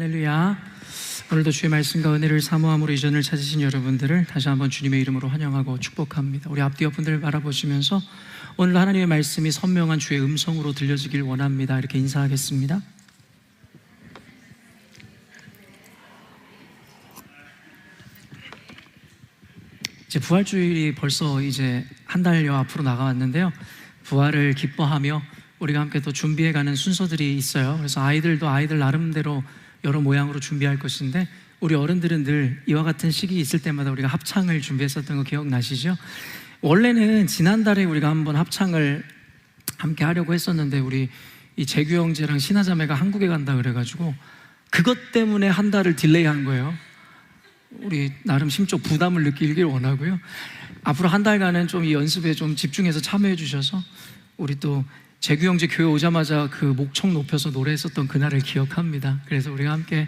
할렐루야. 오늘도 주의 말씀과 은혜를 사모함으로 이 전을 찾으신 여러분들을 다시 한번 주님의 이름으로 환영하고 축복합니다. 우리 앞뒤 옆분들을 바라보시면서 오늘 하나님의 말씀이 선명한 주의 음성으로 들려지길 원합니다. 이렇게 인사하겠습니다. 이제 부활주일이 벌써 이제 한 달여 앞으로 나가왔는데요. 부활을 기뻐하며 우리가 함께 또 준비해가는 순서들이 있어요. 그래서 아이들도 아이들 나름대로 여러 모양으로 준비할 것인데, 우리 어른들은 늘 이와 같은 시기 있을 때마다 우리가 합창을 준비했었던 거 기억나시죠? 원래는 지난달에 우리가 한번 합창을 함께 하려고 했었는데, 우리 이 재규 형제랑 신하자매가 한국에 간다 그래가지고 그것 때문에 한 달을 딜레이한 거예요. 우리 나름 심적 부담을 느끼길 원하고요. 앞으로 한 달간은 좀 이 연습에 좀 집중해서 참여해 주셔서, 우리 또 재규 형제 교회 오자마자 그 목청 높여서 노래했었던 그날을 기억합니다. 그래서 우리가 함께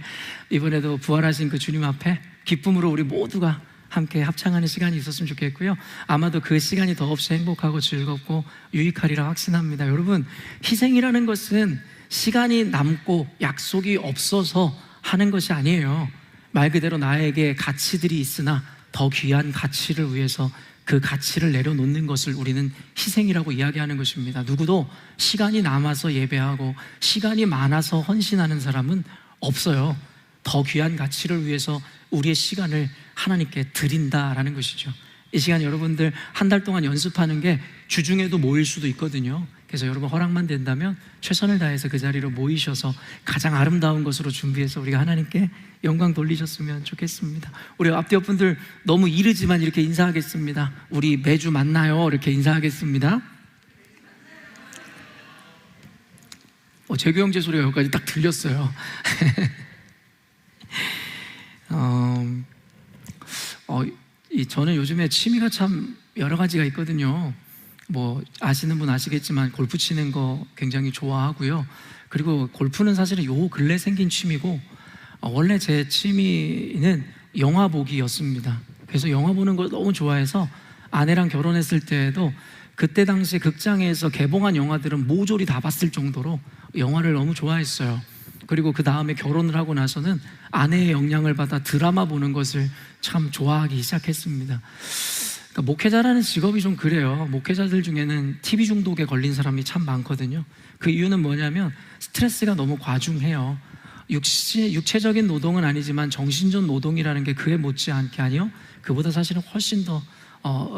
이번에도 부활하신 그 주님 앞에 기쁨으로 우리 모두가 함께 합창하는 시간이 있었으면 좋겠고요. 아마도 그 시간이 더없이 행복하고 즐겁고 유익하리라 확신합니다. 여러분, 희생이라는 것은 시간이 남고 약속이 없어서 하는 것이 아니에요. 말 그대로 나에게 가치들이 있으나 더 귀한 가치를 위해서 그 가치를 내려놓는 것을 우리는 희생이라고 이야기하는 것입니다. 누구도 시간이 남아서 예배하고 시간이 많아서 헌신하는 사람은 없어요. 더 귀한 가치를 위해서 우리의 시간을 하나님께 드린다라는 것이죠. 이 시간 여러분들 한 달 동안 연습하는 게 주중에도 모일 수도 있거든요. 그래서 여러분 허락만 된다면 최선을 다해서 그 자리로 모이셔서 가장 아름다운 것으로 준비해서 우리가 하나님께 영광 돌리셨으면 좋겠습니다. 우리 앞뒤 옆분들 너무 이르지만 이렇게 인사하겠습니다. 우리 매주 만나요. 이렇게 인사하겠습니다. 재규 형제 소리가 여기까지 딱 들렸어요. 저는 요즘에 취미가 참 여러 가지가 있거든요. 뭐 아시는 분 아시겠지만 골프 치는 거 굉장히 좋아하고요. 그리고 골프는 사실은 요 근래 생긴 취미고, 원래 제 취미는 영화 보기였습니다. 그래서 영화 보는 걸 너무 좋아해서 아내랑 결혼했을 때에도 그때 당시 극장에서 개봉한 영화들은 모조리 다 봤을 정도로 영화를 너무 좋아했어요. 그리고 그 다음에 결혼을 하고 나서는 아내의 영향을 받아 드라마 보는 것을 참 좋아하기 시작했습니다. 그러니까 목회자라는 직업이 좀 그래요. 목회자들 중에는 TV 중독에 걸린 사람이 참 많거든요. 그 이유는 뭐냐면 스트레스가 너무 과중해요. 육체적인 노동은 아니지만 정신적 노동이라는 게 그에 못지않게 아니요, 그보다 사실은 훨씬 더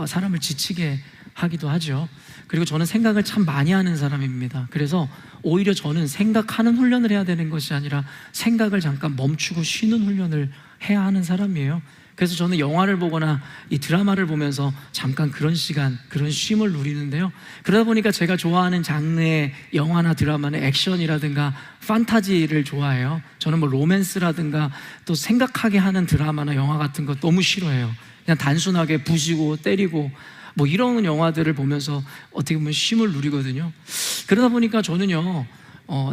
사람을 지치게 하기도 하죠. 그리고 저는 생각을 참 많이 하는 사람입니다. 그래서 오히려 저는 생각하는 훈련을 해야 되는 것이 아니라 생각을 잠깐 멈추고 쉬는 훈련을 해야 하는 사람이에요. 그래서 저는 영화를 보거나 이 드라마를 보면서 잠깐 그런 시간, 그런 쉼을 누리는데요. 그러다 보니까 제가 좋아하는 장르의 영화나 드라마는 액션이라든가 판타지를 좋아해요. 저는 뭐 로맨스라든가 또 생각하게 하는 드라마나 영화 같은 거 너무 싫어해요. 그냥 단순하게 부시고 때리고 뭐 이런 영화들을 보면서 어떻게 보면 쉼을 누리거든요. 그러다 보니까 저는요,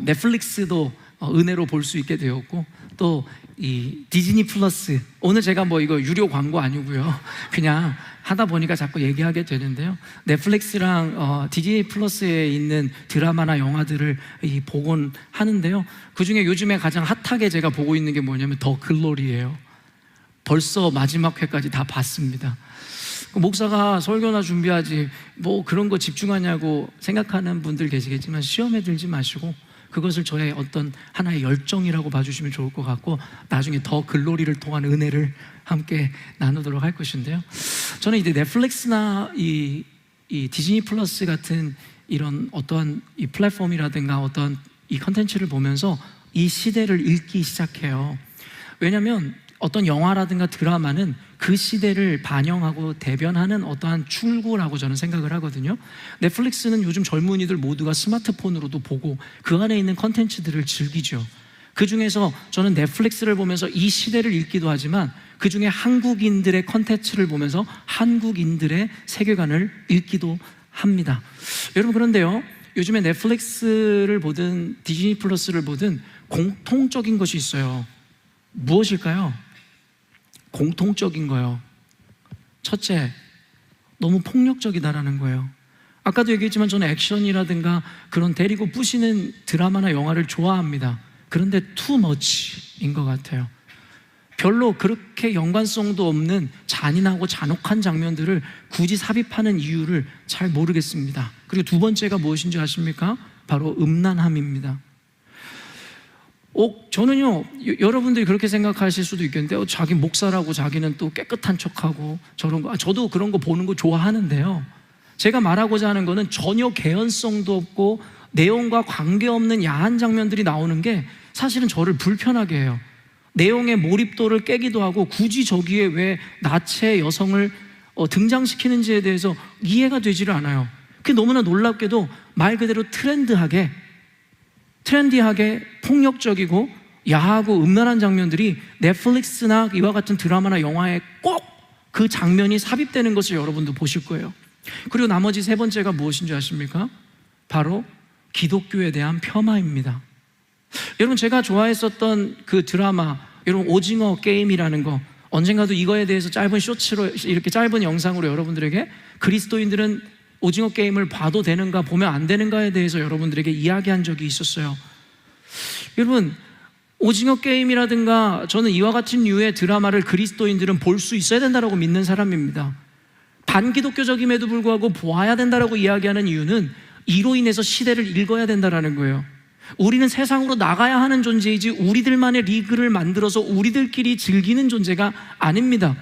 넷플릭스도 은혜로 볼 수 있게 되었고, 또 이 디즈니 플러스, 오늘 제가 뭐 이거 유료 광고 아니고요, 그냥 하다 보니까 자꾸 얘기하게 되는데요, 넷플릭스랑 디즈니 플러스에 있는 드라마나 영화들을 보곤 하는데요, 그 중에 요즘에 가장 핫하게 제가 보고 있는 게 뭐냐면 더 글로리예요. 벌써 마지막 회까지 다 봤습니다. 목사가 설교나 준비하지 뭐 그런 거 집중하냐고 생각하는 분들 계시겠지만 시험에 들지 마시고 그것을 저의 어떤 하나의 열정이라고 봐주시면 좋을 것 같고, 나중에 더 글로리를 통한 은혜를 함께 나누도록 할 것인데요, 저는 이제 넷플릭스나 이 디즈니 플러스 같은 이런 어떠한 이 플랫폼이라든가 어떤 이 컨텐츠를 보면서 이 시대를 읽기 시작해요. 왜냐하면 어떤 영화라든가 드라마는 그 시대를 반영하고 대변하는 어떠한 출구라고 저는 생각을 하거든요. 넷플릭스는 요즘 젊은이들 모두가 스마트폰으로도 보고 그 안에 있는 컨텐츠들을 즐기죠. 그 중에서 저는 넷플릭스를 보면서 이 시대를 읽기도 하지만 그 중에 한국인들의 컨텐츠를 보면서 한국인들의 세계관을 읽기도 합니다. 여러분, 그런데요, 요즘에 넷플릭스를 보든 디즈니 플러스를 보든 공통적인 것이 있어요. 무엇일까요? 공통적인 거요. 첫째, 너무 폭력적이다라는 거예요. 아까도 얘기했지만 저는 액션이라든가 그런 데리고 부시는 드라마나 영화를 좋아합니다. 그런데 too much, 것인 것 같아요. 별로 그렇게 연관성도 없는 잔인하고 잔혹한 장면들을 굳이 삽입하는 이유를 잘 모르겠습니다. 그리고 두 번째가 무엇인지 아십니까? 바로 음란함입니다. 저는요, 여러분들이 그렇게 생각하실 수도 있겠는데 자기 목사라고 자기는 또 깨끗한 척하고 저런 거, 저도 그런 거 보는 거 좋아하는데요, 제가 말하고자 하는 거는 전혀 개연성도 없고 내용과 관계없는 야한 장면들이 나오는 게 사실은 저를 불편하게 해요. 내용의 몰입도를 깨기도 하고 굳이 저기에 왜 나체 여성을 등장시키는지에 대해서 이해가 되지를 않아요. 그게 너무나 놀랍게도 말 그대로 트렌디하게 폭력적이고 야하고 음란한 장면들이 넷플릭스나 이와 같은 드라마나 영화에 꼭 그 장면이 삽입되는 것을 여러분도 보실 거예요. 그리고 나머지 세 번째가 무엇인지 아십니까? 바로 기독교에 대한 폄하입니다. 여러분, 제가 좋아했었던 그 드라마, 여러분 오징어 게임이라는 거, 언젠가도 이거에 대해서 짧은 쇼츠로, 이렇게 짧은 영상으로 여러분들에게 그리스도인들은 오징어 게임을 봐도 되는가 보면 안 되는가에 대해서 여러분들에게 이야기한 적이 있었어요. 여러분, 오징어 게임이라든가 저는 이와 같은 류의 드라마를 그리스도인들은 볼 수 있어야 된다고 믿는 사람입니다. 반기독교적임에도 불구하고 보아야 된다고 이야기하는 이유는 이로 인해서 시대를 읽어야 된다는 거예요. 우리는 세상으로 나가야 하는 존재이지 우리들만의 리그를 만들어서 우리들끼리 즐기는 존재가 아닙니다.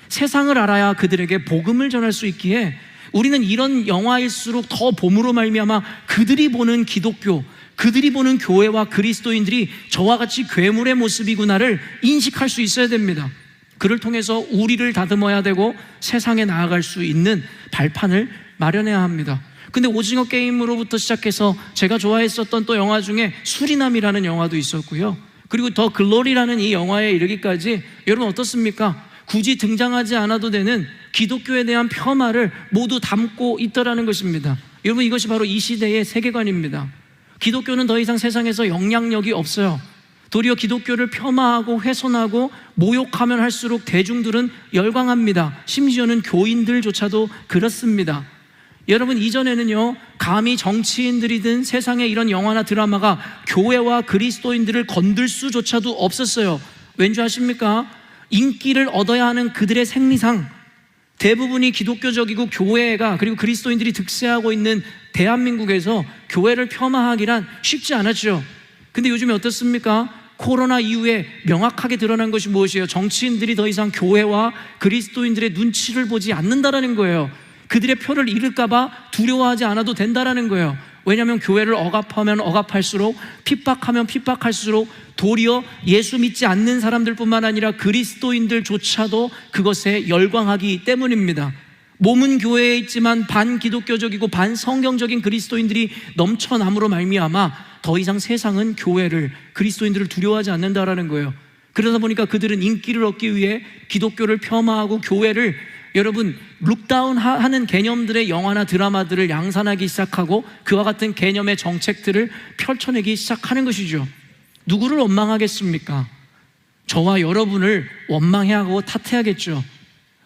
세상을 알아야 그들에게 복음을 전할 수 있기에 우리는 이런 영화일수록 더 봄으로 말미암아 그들이 보는 기독교, 그들이 보는 교회와 그리스도인들이 저와 같이 괴물의 모습이구나를 인식할 수 있어야 됩니다. 그를 통해서 우리를 다듬어야 되고 세상에 나아갈 수 있는 발판을 마련해야 합니다. 근데 오징어 게임으로부터 시작해서 제가 좋아했었던 또 영화 중에 수리남이라는 영화도 있었고요, 그리고 더 글로리라는 이 영화에 이르기까지 여러분 어떻습니까? 굳이 등장하지 않아도 되는 기독교에 대한 폄하를 모두 담고 있더라는 것입니다. 여러분, 이것이 바로 이 시대의 세계관입니다. 기독교는 더 이상 세상에서 영향력이 없어요. 도리어 기독교를 폄하하고 훼손하고 모욕하면 할수록 대중들은 열광합니다. 심지어는 교인들조차도 그렇습니다. 여러분, 이전에는요, 감히 정치인들이든 세상에 이런 영화나 드라마가 교회와 그리스도인들을 건들 수조차도 없었어요. 왠지 아십니까? 인기를 얻어야 하는 그들의 생리상 대부분이 기독교적이고 교회가, 그리고 그리스도인들이 득세하고 있는 대한민국에서 교회를 폄하하기란 쉽지 않았죠. 근데 요즘에 어떻습니까? 코로나 이후에 명확하게 드러난 것이 무엇이에요? 정치인들이 더 이상 교회와 그리스도인들의 눈치를 보지 않는다라는 거예요. 그들의 표를 잃을까봐 두려워하지 않아도 된다라는 거예요. 왜냐하면 교회를 억압하면 억압할수록, 핍박하면 핍박할수록 도리어 예수 믿지 않는 사람들뿐만 아니라 그리스도인들조차도 그것에 열광하기 때문입니다. 몸은 교회에 있지만 반기독교적이고 반성경적인 그리스도인들이 넘쳐남으로 말미암아 더 이상 세상은 교회를, 그리스도인들을 두려워하지 않는다라는 거예요. 그러다 보니까 그들은 인기를 얻기 위해 기독교를 폄하하고 교회를, 여러분, 룩다운 하는 개념들의 영화나 드라마들을 양산하기 시작하고 그와 같은 개념의 정책들을 펼쳐내기 시작하는 것이죠. 누구를 원망하겠습니까? 저와 여러분을 원망해야 하고 탓해야겠죠.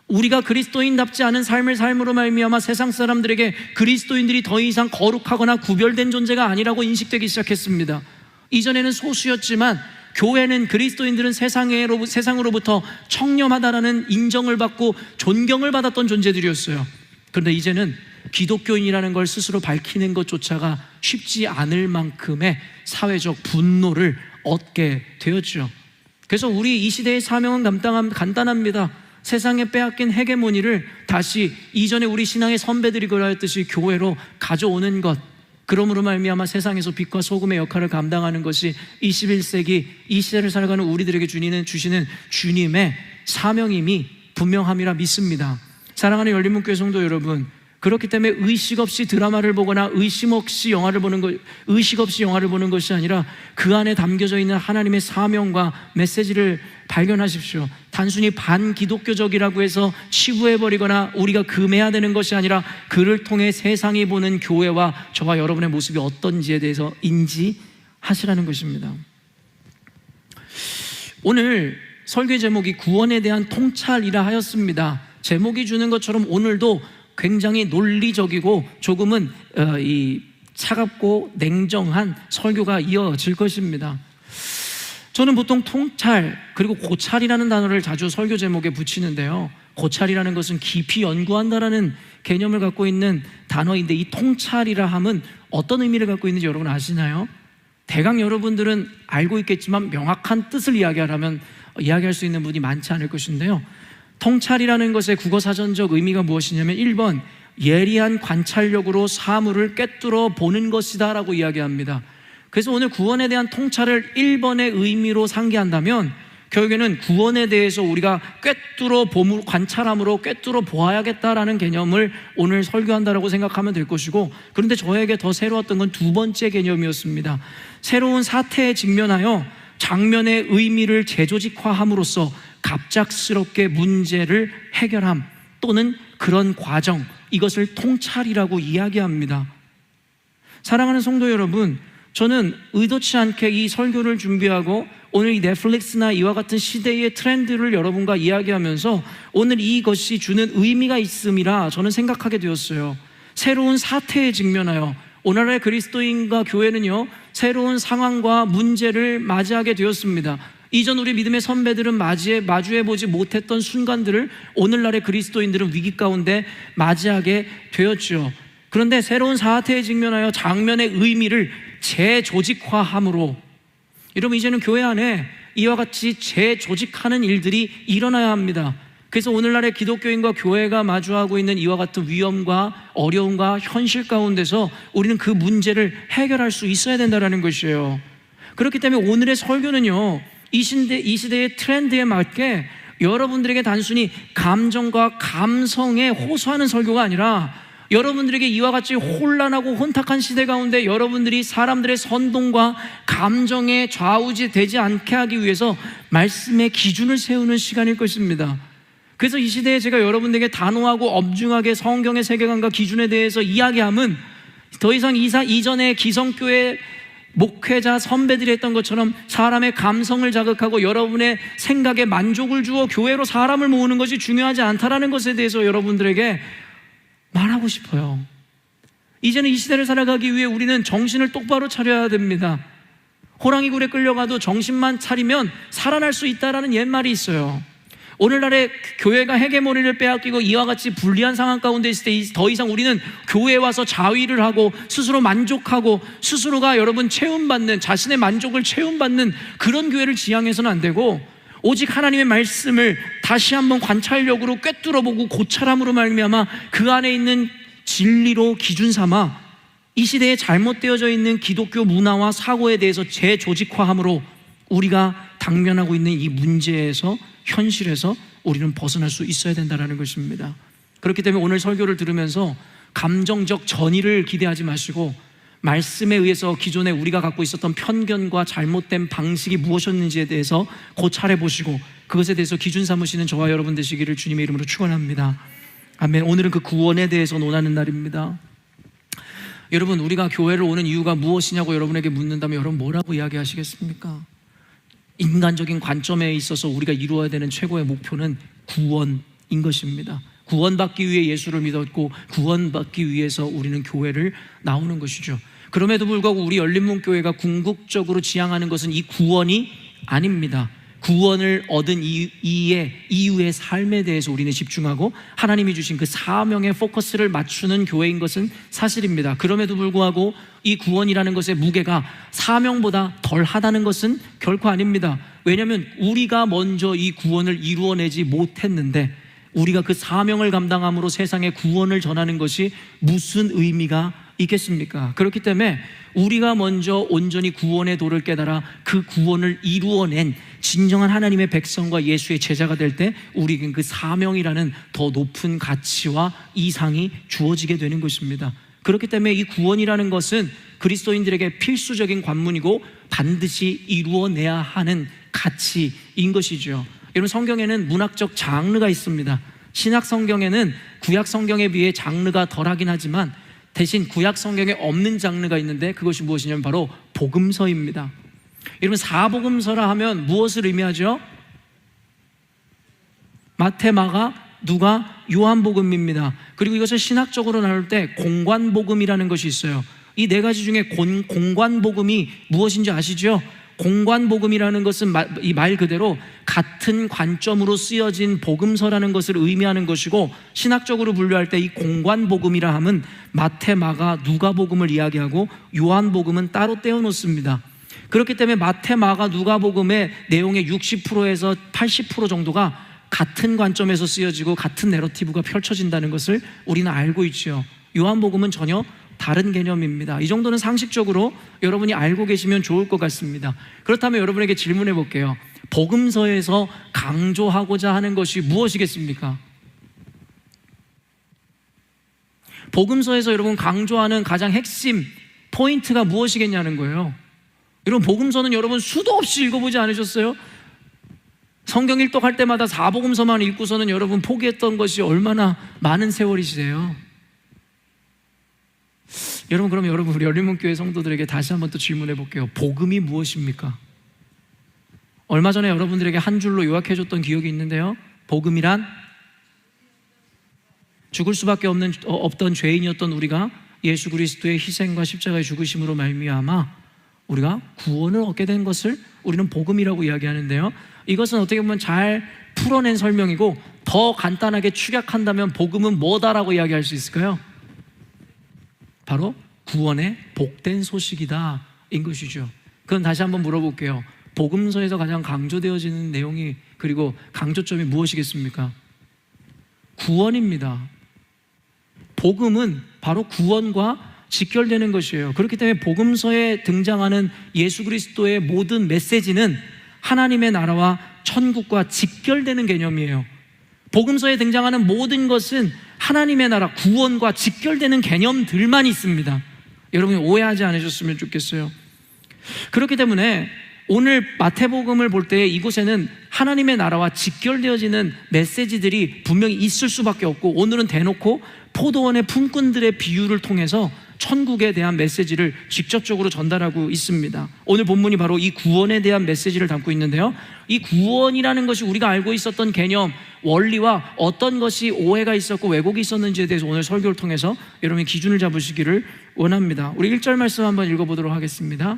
우리가 그리스도인답지 않은 삶을 삶으로 말미암아 세상 사람들에게 그리스도인들이 더 이상 거룩하거나 구별된 존재가 아니라고 인식되기 시작했습니다. 이전에는 소수였지만 교회는, 그리스도인들은 세상으로부터 청렴하다라는 인정을 받고 존경을 받았던 존재들이었어요. 그런데 이제는 기독교인이라는 걸 스스로 밝히는 것조차가 쉽지 않을 만큼의 사회적 분노를 얻게 되었죠. 그래서 우리 이 시대의 사명은 간단합니다. 세상에 빼앗긴 헤게모니를 다시 이전에 우리 신앙의 선배들이 그러했듯이 교회로 가져오는 것, 그러므로 말미암아 세상에서 빛과 소금의 역할을 감당하는 것이 21세기 이 시대를 살아가는 우리들에게 주시는 주님의 사명임이 분명함이라 믿습니다. 사랑하는 열린문교회 성도 여러분, 그렇기 때문에 의식 없이 드라마를 보거나 의식 없이 영화를 보는 것이 아니라 그 안에 담겨져 있는 하나님의 사명과 메시지를 발견하십시오. 단순히 반기독교적이라고 해서 치부해버리거나 우리가 금해야 되는 것이 아니라 그를 통해 세상이 보는 교회와 저와 여러분의 모습이 어떤지에 대해서 인지하시라는 것입니다. 오늘 설교의 제목이 구원에 대한 통찰이라 하였습니다. 제목이 주는 것처럼 오늘도 굉장히 논리적이고 조금은 차갑고 냉정한 설교가 이어질 것입니다. 저는 보통 통찰 그리고 고찰이라는 단어를 자주 설교 제목에 붙이는데요, 고찰이라는 것은 깊이 연구한다라는 개념을 갖고 있는 단어인데, 이 통찰이라 함은 어떤 의미를 갖고 있는지 여러분 아시나요? 대강 여러분들은 알고 있겠지만 명확한 뜻을 이야기할 수 있는 분이 많지 않을 것인데요, 통찰이라는 것의 국어사전적 의미가 무엇이냐면 1번 예리한 관찰력으로 사물을 꿰뚫어 보는 것이다 라고 이야기합니다. 그래서 오늘 구원에 대한 통찰을 1번의 의미로 상기한다면 결국에는 구원에 대해서 우리가 관찰함으로 꿰뚫어 보아야겠다라는 개념을 오늘 설교한다라고 생각하면 될 것이고, 그런데 저에게 더 새로웠던 건 두 번째 개념이었습니다. 새로운 사태에 직면하여 장면의 의미를 재조직화함으로써 갑작스럽게 문제를 해결함 또는 그런 과정, 이것을 통찰이라고 이야기합니다. 사랑하는 성도 여러분, 저는 의도치 않게 이 설교를 준비하고 오늘 이 넷플릭스나 이와 같은 시대의 트렌드를 여러분과 이야기하면서 오늘 이것이 주는 의미가 있음이라 저는 생각하게 되었어요. 새로운 사태에 직면하여 오늘날의 그리스도인과 교회는요, 새로운 상황과 문제를 맞이하게 되었습니다. 이전 우리 믿음의 선배들은 마주해보지 못했던 순간들을 오늘날의 그리스도인들은 위기 가운데 맞이하게 되었죠. 그런데 새로운 사태에 직면하여 장면의 의미를 재조직화함으로, 여러분 이제는 교회 안에 이와 같이 재조직하는 일들이 일어나야 합니다. 그래서 오늘날의 기독교인과 교회가 마주하고 있는 이와 같은 위험과 어려움과 현실 가운데서 우리는 그 문제를 해결할 수 있어야 된다는 것이에요. 그렇기 때문에 오늘의 설교는요, 이 시대의 트렌드에 맞게 여러분들에게 단순히 감정과 감성에 호소하는 설교가 아니라 여러분들에게 이와 같이 혼란하고 혼탁한 시대 가운데 여러분들이 사람들의 선동과 감정에 좌우지되지 않게 하기 위해서 말씀의 기준을 세우는 시간일 것입니다. 그래서 이 시대에 제가 여러분들에게 단호하고 엄중하게 성경의 세계관과 기준에 대해서 이야기함은 더 이상 이전의 기성교회 목회자 선배들이 했던 것처럼 사람의 감성을 자극하고 여러분의 생각에 만족을 주어 교회로 사람을 모으는 것이 중요하지 않다라는 것에 대해서 여러분들에게 말하고 싶어요. 이제는 이 시대를 살아가기 위해 우리는 정신을 똑바로 차려야 됩니다. 호랑이 굴에 끌려가도 정신만 차리면 살아날 수 있다라는 옛말이 있어요. 오늘날의 교회가 헤게모니를 빼앗기고 이와 같이 불리한 상황 가운데 있을 때 더 이상 우리는 교회에 와서 자위를 하고 스스로 만족하고 스스로가 여러분 체험받는, 자신의 만족을 체험받는 그런 교회를 지향해서는 안 되고, 오직 하나님의 말씀을 다시 한번 관찰력으로 꿰뚫어보고 고찰함으로 말미암아 그 안에 있는 진리로 기준 삼아 이 시대에 잘못되어져 있는 기독교 문화와 사고에 대해서 재조직화함으로 우리가 당면하고 있는 이 문제에서, 현실에서 우리는 벗어날 수 있어야 된다는 것입니다. 그렇기 때문에 오늘 설교를 들으면서 감정적 전의를 기대하지 마시고 말씀에 의해서 기존에 우리가 갖고 있었던 편견과 잘못된 방식이 무엇이었는지에 대해서 고찰해 보시고 그것에 대해서 기준 삼으시는 저와 여러분 되시기를 주님의 이름으로 축원합니다. 아멘. 오늘은 그 구원에 대해서 논하는 날입니다. 여러분, 우리가 교회를 오는 이유가 무엇이냐고 여러분에게 묻는다면 여러분 뭐라고 이야기하시겠습니까? 인간적인 관점에 있어서 우리가 이루어야 되는 최고의 목표는 구원인 것입니다. 구원받기 위해 예수를 믿었고 구원받기 위해서 우리는 교회를 나오는 것이죠. 그럼에도 불구하고 우리 열린문교회가 궁극적으로 지향하는 것은 이 구원이 아닙니다. 구원을 얻은 이후의 삶에 대해서 우리는 집중하고 하나님이 주신 그 사명에 포커스를 맞추는 교회인 것은 사실입니다. 그럼에도 불구하고 이 구원이라는 것의 무게가 사명보다 덜하다는 것은 결코 아닙니다. 왜냐하면 우리가 먼저 이 구원을 이루어내지 못했는데 우리가 그 사명을 감당함으로 세상에 구원을 전하는 것이 무슨 의미가 있겠습니까? 그렇기 때문에 우리가 먼저 온전히 구원의 도를 깨달아 그 구원을 이루어낸 진정한 하나님의 백성과 예수의 제자가 될 때 우리에겐 그 사명이라는 더 높은 가치와 이상이 주어지게 되는 것입니다. 그렇기 때문에 이 구원이라는 것은 그리스도인들에게 필수적인 관문이고 반드시 이루어내야 하는 가치인 것이죠. 여러분, 성경에는 문학적 장르가 있습니다. 신약 성경에는 구약 성경에 비해 장르가 덜하긴 하지만 대신 구약 성경에 없는 장르가 있는데 그것이 무엇이냐면 바로 복음서입니다. 여러분, 사복음서라 하면 무엇을 의미하죠? 마태, 마가, 누가, 요한복음입니다. 그리고 이것을 신학적으로 나눌 때 공관복음이라는 것이 있어요. 이 네 가지 중에 공관복음이 무엇인지 아시죠? 공관복음이라는 것은 이 말 그대로 같은 관점으로 쓰여진 복음서라는 것을 의미하는 것이고, 신학적으로 분류할 때 이 공관복음이라 함은 마태, 마가, 누가복음을 이야기하고 요한복음은 따로 떼어놓습니다. 그렇기 때문에 마태, 마가, 누가복음의 내용의 60%에서 80% 정도가 같은 관점에서 쓰여지고 같은 내러티브가 펼쳐진다는 것을 우리는 알고 있죠. 요한복음은 전혀 다른 개념입니다. 이 정도는 상식적으로 여러분이 알고 계시면 좋을 것 같습니다. 그렇다면 여러분에게 질문해 볼게요. 복음서에서 강조하고자 하는 것이 무엇이겠습니까? 복음서에서 여러분 강조하는 가장 핵심 포인트가 무엇이겠냐는 거예요. 여러분, 복음서는 여러분 수도 없이 읽어보지 않으셨어요? 성경 일독할 때마다 사복음서만 읽고서는 여러분 포기했던 것이 얼마나 많은 세월이시세요? 여러분, 그럼 여러분, 우리 열린문교회 성도들에게 다시 한번 또 질문해 볼게요. 복음이 무엇입니까? 얼마 전에 여러분들에게 한 줄로 요약해 줬던 기억이 있는데요. 복음이란 죽을 수밖에 없던 죄인이었던 우리가 예수 그리스도의 희생과 십자가의 죽으심으로 말미암아 우리가 구원을 얻게 된 것을 우리는 복음이라고 이야기하는데요. 이것은 어떻게 보면 잘 풀어낸 설명이고, 더 간단하게 축약한다면 복음은 뭐다라고 이야기할 수 있을까요? 바로 구원의 복된 소식이다 인 것이죠. 그럼 다시 한번 물어볼게요. 복음서에서 가장 강조되어지는 내용이, 그리고 강조점이 무엇이겠습니까? 구원입니다. 복음은 바로 구원과 직결되는 것이에요. 그렇기 때문에 복음서에 등장하는 예수 그리스도의 모든 메시지는 하나님의 나라와 천국과 직결되는 개념이에요. 복음서에 등장하는 모든 것은 하나님의 나라, 구원과 직결되는 개념들만 있습니다. 여러분이 오해하지 않으셨으면 좋겠어요. 그렇기 때문에 오늘 마태복음을 볼 때 이곳에는 하나님의 나라와 직결되어지는 메시지들이 분명히 있을 수밖에 없고, 오늘은 대놓고 포도원의 품꾼들의 비유를 통해서 천국에 대한 메시지를 직접적으로 전달하고 있습니다. 오늘 본문이 바로 이 구원에 대한 메시지를 담고 있는데요, 이 구원이라는 것이 우리가 알고 있었던 개념, 원리와 어떤 것이 오해가 있었고 왜곡이 있었는지에 대해서 오늘 설교를 통해서 여러분이 기준을 잡으시기를 원합니다. 우리 1절 말씀 한번 읽어보도록 하겠습니다.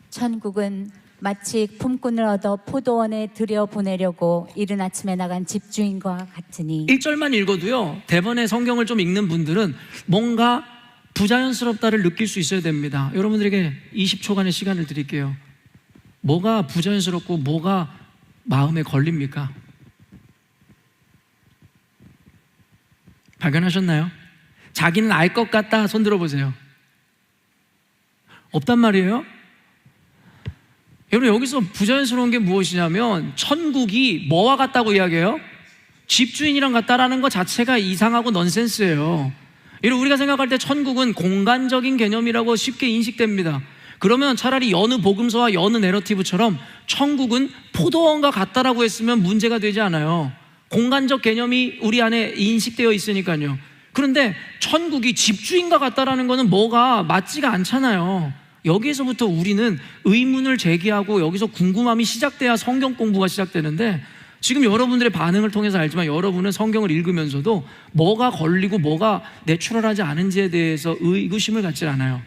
천국은 마치 품꾼을 얻어 포도원에 들여보내려고 이른 아침에 나간 집주인과 같으니. 1절만 읽어도요, 대번에 성경을 좀 읽는 분들은 뭔가 부자연스럽다를 느낄 수 있어야 됩니다. 여러분들에게 20초간의 시간을 드릴게요. 뭐가 부자연스럽고 뭐가 마음에 걸립니까? 발견하셨나요? 자기는 알 것 같다, 손 들어보세요. 없단 말이에요. 여러분, 여기서 부자연스러운 게 무엇이냐면 천국이 뭐와 같다고 이야기해요? 집주인이랑 같다라는 것 자체가 이상하고 넌센스예요. 여러분, 우리가 생각할 때 천국은 공간적인 개념이라고 쉽게 인식됩니다. 그러면 차라리 여느 복음서와 여느 내러티브처럼 천국은 포도원과 같다라고 했으면 문제가 되지 않아요. 공간적 개념이 우리 안에 인식되어 있으니까요. 그런데 천국이 집주인과 같다라는 것은 뭐가 맞지가 않잖아요. 여기에서부터 우리는 의문을 제기하고 여기서 궁금함이 시작돼야 성경 공부가 시작되는데, 지금 여러분들의 반응을 통해서 알지만 여러분은 성경을 읽으면서도 뭐가 걸리고 뭐가 내추럴하지 않은지에 대해서 의구심을 갖지 않아요.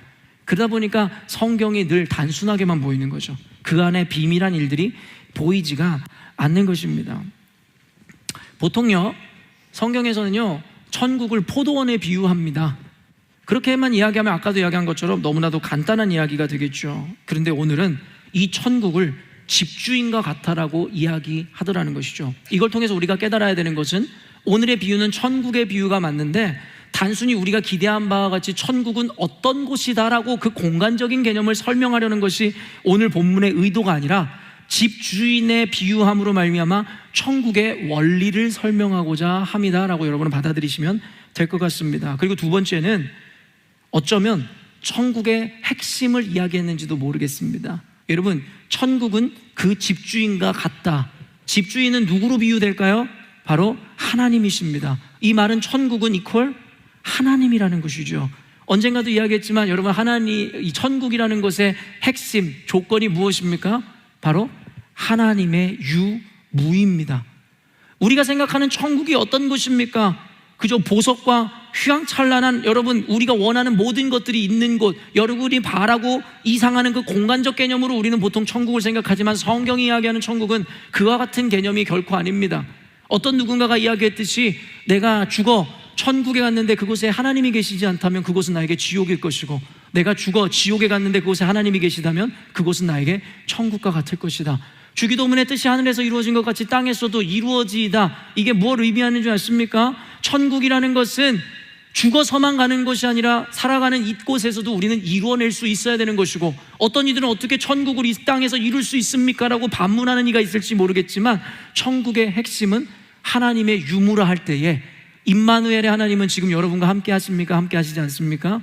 그러다 보니까 성경이 늘 단순하게만 보이는 거죠. 그 안에 비밀한 일들이 보이지가 않는 것입니다. 보통요, 성경에서는요, 천국을 포도원에 비유합니다. 그렇게만 이야기하면 아까도 이야기한 것처럼 너무나도 간단한 이야기가 되겠죠. 그런데 오늘은 이 천국을 집주인과 같다라고 이야기하더라는 것이죠. 이걸 통해서 우리가 깨달아야 되는 것은, 오늘의 비유는 천국의 비유가 맞는데 단순히 우리가 기대한 바와 같이 천국은 어떤 곳이다라고 그 공간적인 개념을 설명하려는 것이 오늘 본문의 의도가 아니라, 집주인의 비유함으로 말미암아 천국의 원리를 설명하고자 합니다라고 여러분은 받아들이시면 될 것 같습니다. 그리고 두 번째는 어쩌면 천국의 핵심을 이야기했는지도 모르겠습니다. 여러분, 천국은 그 집주인과 같다. 집주인은 누구로 비유될까요? 바로 하나님이십니다. 이 말은 천국은 이퀄 하나님이라는 것이죠. 언젠가도 이야기했지만 여러분, 이 천국이라는 것의 핵심 조건이 무엇입니까? 바로 하나님의 유무입니다. 우리가 생각하는 천국이 어떤 곳입니까? 그저 보석과 휘황찬란한 여러분 우리가 원하는 모든 것들이 있는 곳, 여러분이 바라고 이상하는 그 공간적 개념으로 우리는 보통 천국을 생각하지만 성경이 이야기하는 천국은 그와 같은 개념이 결코 아닙니다. 어떤 누군가가 이야기했듯이 내가 죽어 천국에 갔는데 그곳에 하나님이 계시지 않다면 그곳은 나에게 지옥일 것이고, 내가 죽어 지옥에 갔는데 그곳에 하나님이 계시다면 그곳은 나에게 천국과 같을 것이다. 주기도문의 뜻이 하늘에서 이루어진 것 같이 땅에서도 이루어지이다. 이게 뭘 의미하는 줄 아십니까? 천국이라는 것은 죽어서만 가는 것이 아니라 살아가는 이곳에서도 우리는 이루어낼 수 있어야 되는 것이고, 어떤 이들은 어떻게 천국을 이 땅에서 이룰 수 있습니까? 라고 반문하는 이가 있을지 모르겠지만 천국의 핵심은 하나님의 유무라 할 때에 임마누엘의 하나님은 지금 여러분과 함께 하십니까? 함께 하시지 않습니까?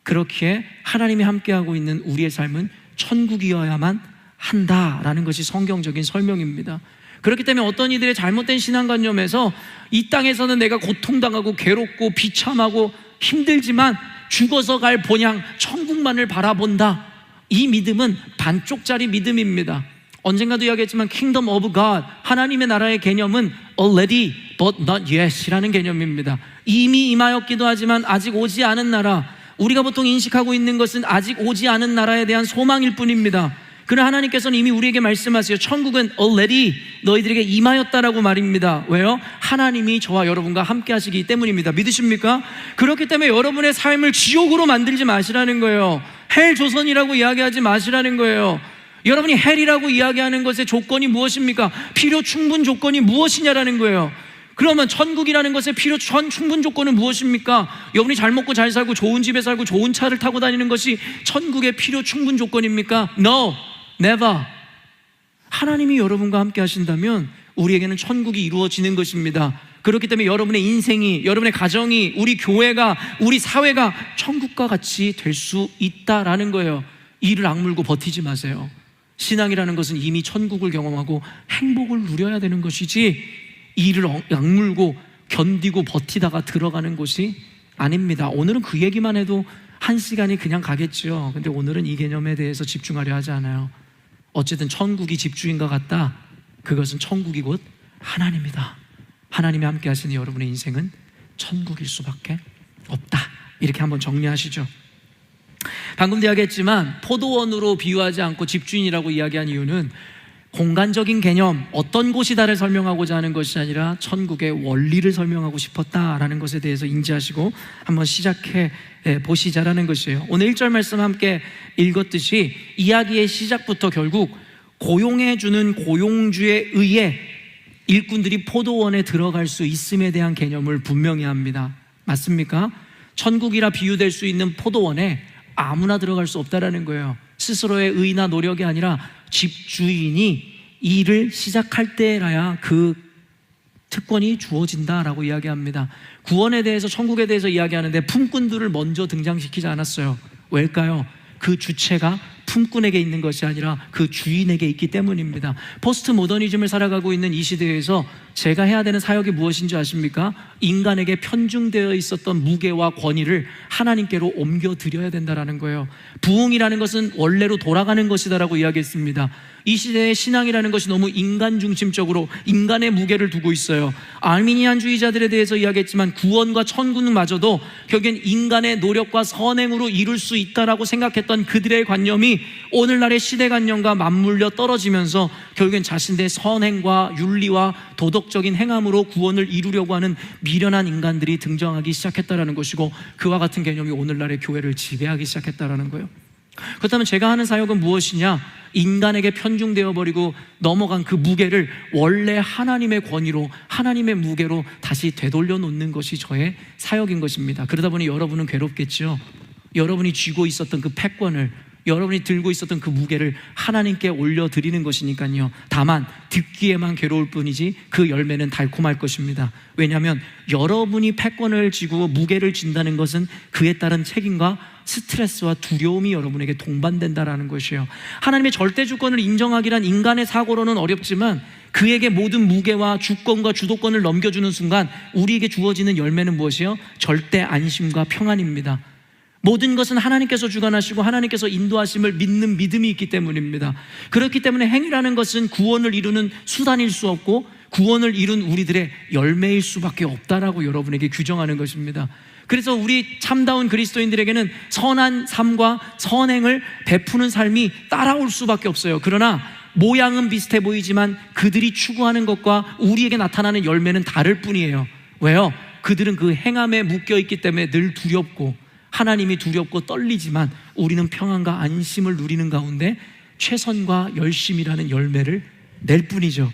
그렇기에 하나님이 함께하고 있는 우리의 삶은 천국이어야만 한다라는 것이 성경적인 설명입니다. 그렇기 때문에 어떤 이들의 잘못된 신앙관념에서 이 땅에서는 내가 고통당하고 괴롭고 비참하고 힘들지만 죽어서 갈 본향 천국만을 바라본다, 이 믿음은 반쪽짜리 믿음입니다. 언젠가도 이야기했지만 Kingdom of God, 하나님의 나라의 개념은 already but not yet 이라는 개념입니다. 이미 임하였기도 하지만 아직 오지 않은 나라, 우리가 보통 인식하고 있는 것은 아직 오지 않은 나라에 대한 소망일 뿐입니다. 그러나 하나님께서는 이미 우리에게 말씀하세요. 천국은 already 너희들에게 임하였다라고 말입니다. 왜요? 하나님이 저와 여러분과 함께 하시기 때문입니다. 믿으십니까? 그렇기 때문에 여러분의 삶을 지옥으로 만들지 마시라는 거예요. 헬 조선이라고 이야기하지 마시라는 거예요. 여러분이 헬이라고 이야기하는 것의 조건이 무엇입니까? 필요 충분 조건이 무엇이냐라는 거예요. 그러면 천국이라는 것의 필요 충분 조건은 무엇입니까? 여러분이 잘 먹고 잘 살고 좋은 집에 살고 좋은 차를 타고 다니는 것이 천국의 필요 충분 조건입니까? No, never. 하나님이 여러분과 함께 하신다면 우리에게는 천국이 이루어지는 것입니다. 그렇기 때문에 여러분의 인생이, 여러분의 가정이, 우리 교회가, 우리 사회가 천국과 같이 될 수 있다라는 거예요. 이를 악물고 버티지 마세요. 신앙이라는 것은 이미 천국을 경험하고 행복을 누려야 되는 것이지, 이를 악물고 견디고 버티다가 들어가는 것이 아닙니다. 오늘은 그 얘기만 해도 한 시간이 그냥 가겠죠. 근데 오늘은 이 개념에 대해서 집중하려 하지 않아요. 어쨌든 천국이 집주인과 같다. 그것은 천국이 곧 하나님이다. 하나님이 함께 하시는 여러분의 인생은 천국일 수밖에 없다. 이렇게 한번 정리하시죠. 방금도 이야기했지만 포도원으로 비유하지 않고 집주인이라고 이야기한 이유는 공간적인 개념, 어떤 곳이다를 설명하고자 하는 것이 아니라 천국의 원리를 설명하고 싶었다라는 것에 대해서 인지하시고 한번 시작해 보시자라는 것이에요. 오늘 1절 말씀 함께 읽었듯이 이야기의 시작부터 결국 고용해주는 고용주에 의해 일꾼들이 포도원에 들어갈 수 있음에 대한 개념을 분명히 합니다. 맞습니까? 천국이라 비유될 수 있는 포도원에 아무나 들어갈 수 없다라는 거예요. 스스로의 의나 노력이 아니라 집주인이 일을 시작할 때라야 그 특권이 주어진다라고 이야기합니다. 구원에 대해서, 천국에 대해서 이야기하는데 품꾼들을 먼저 등장시키지 않았어요. 왜일까요? 그 주체가 품꾼에게 있는 것이 아니라 그 주인에게 있기 때문입니다. 포스트 모더니즘을 살아가고 있는 이 시대에서 제가 해야 되는 사역이 무엇인지 아십니까? 인간에게 편중되어 있었던 무게와 권위를 하나님께로 옮겨드려야 된다는 거예요. 부흥이라는 것은 원래로 돌아가는 것이다라고 이야기했습니다. 이 시대의 신앙이라는 것이 너무 인간 중심적으로 인간의 무게를 두고 있어요. 아르미니안주의자들에 대해서 이야기했지만 구원과 천국마저도 결국엔 인간의 노력과 선행으로 이룰 수 있다라고 생각했던 그들의 관념이 오늘날의 시대관념과 맞물려 떨어지면서 결국엔 자신의 선행과 윤리와 도덕적인 행함으로 구원을 이루려고 하는 미련한 인간들이 등장하기 시작했다는 것이고, 그와 같은 개념이 오늘날의 교회를 지배하기 시작했다는 거예요. 그렇다면 제가 하는 사역은 무엇이냐? 인간에게 편중되어 버리고 넘어간 그 무게를 원래 하나님의 권위로, 하나님의 무게로 다시 되돌려 놓는 것이 저의 사역인 것입니다. 그러다 보니 여러분은 괴롭겠죠. 여러분이 쥐고 있었던 그 패권을, 여러분이 들고 있었던 그 무게를 하나님께 올려드리는 것이니까요. 다만 듣기에만 괴로울 뿐이지 그 열매는 달콤할 것입니다. 왜냐하면 여러분이 패권을 쥐고 무게를 진다는 것은 그에 따른 책임과 스트레스와 두려움이 여러분에게 동반된다라는 것이에요. 하나님의 절대 주권을 인정하기란 인간의 사고로는 어렵지만 그에게 모든 무게와 주권과 주도권을 넘겨주는 순간 우리에게 주어지는 열매는 무엇이에요? 절대 안심과 평안입니다. 모든 것은 하나님께서 주관하시고 하나님께서 인도하심을 믿는 믿음이 있기 때문입니다. 그렇기 때문에 행위라는 것은 구원을 이루는 수단일 수 없고 구원을 이룬 우리들의 열매일 수밖에 없다라고 여러분에게 규정하는 것입니다. 그래서 우리 참다운 그리스도인들에게는 선한 삶과 선행을 베푸는 삶이 따라올 수밖에 없어요. 그러나 모양은 비슷해 보이지만 그들이 추구하는 것과 우리에게 나타나는 열매는 다를 뿐이에요. 왜요? 그들은 그 행함에 묶여있기 때문에 늘 두렵고, 하나님이 두렵고 떨리지만 우리는 평안과 안심을 누리는 가운데 최선과 열심이라는 열매를 낼 뿐이죠.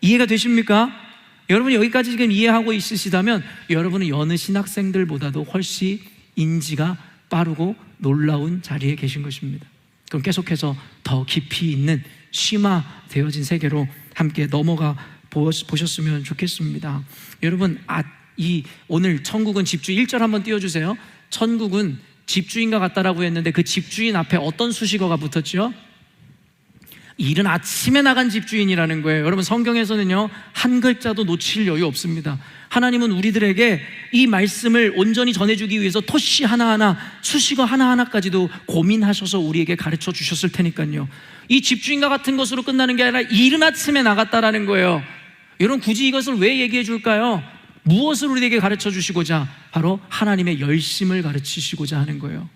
이해가 되십니까? 여러분이 여기까지 지금 이해하고 있으시다면 여러분은 여느 신학생들보다도 훨씬 인지가 빠르고 놀라운 자리에 계신 것입니다. 그럼 계속해서 더 깊이 있는 심화되어진 세계로 함께 넘어가 보셨으면 좋겠습니다. 여러분, 오늘 천국은 집주인 1절 한번 띄워주세요. 천국은 집주인과 같다라고 했는데 그 집주인 앞에 어떤 수식어가 붙었죠? 이른 아침에 나간 집주인이라는 거예요. 여러분, 성경에서는요 한 글자도 놓칠 여유 없습니다. 하나님은 우리들에게 이 말씀을 온전히 전해주기 위해서 토시 하나하나, 수식어 하나하나까지도 고민하셔서 우리에게 가르쳐 주셨을 테니까요. 이 집주인과 같은 것으로 끝나는 게 아니라 이른 아침에 나갔다라는 거예요. 여러분, 굳이 이것을 왜 얘기해 줄까요? 무엇을 우리에게 가르쳐 주시고자? 바로 하나님의 열심을 가르치시고자 하는 거예요.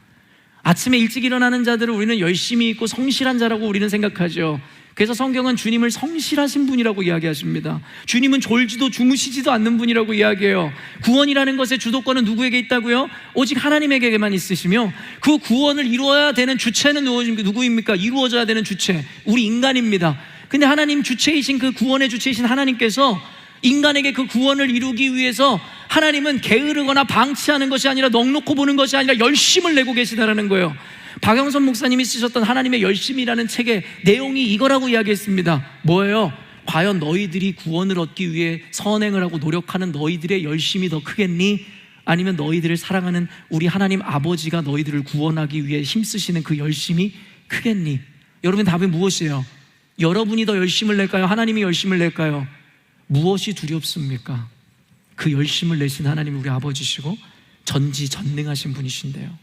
아침에 일찍 일어나는 자들을 우리는 열심히 있고 성실한 자라고 우리는 생각하죠. 그래서 성경은 주님을 성실하신 분이라고 이야기하십니다. 주님은 졸지도 주무시지도 않는 분이라고 이야기해요. 구원이라는 것의 주도권은 누구에게 있다고요? 오직 하나님에게만 있으시며, 그 구원을 이루어야 되는 주체는 누구입니까? 이루어져야 되는 주체, 우리 인간입니다. 근데 하나님 주체이신, 그 구원의 주체이신 하나님께서 인간에게 그 구원을 이루기 위해서 하나님은 게으르거나 방치하는 것이 아니라, 넋놓고 보는 것이 아니라 열심을 내고 계시다라는 거예요. 박영선 목사님이 쓰셨던 하나님의 열심이라는 책의 내용이 이거라고 이야기했습니다. 뭐예요? 과연 너희들이 구원을 얻기 위해 선행을 하고 노력하는 너희들의 열심이 더 크겠니? 아니면 너희들을 사랑하는 우리 하나님 아버지가 너희들을 구원하기 위해 힘쓰시는 그 열심이 크겠니? 여러분, 답이 무엇이에요? 여러분이 더 열심을 낼까요? 하나님이 열심을 낼까요? 무엇이 두렵습니까? 그 열심을 내신 하나님 우리 아버지시고 전지전능하신 분이신데요.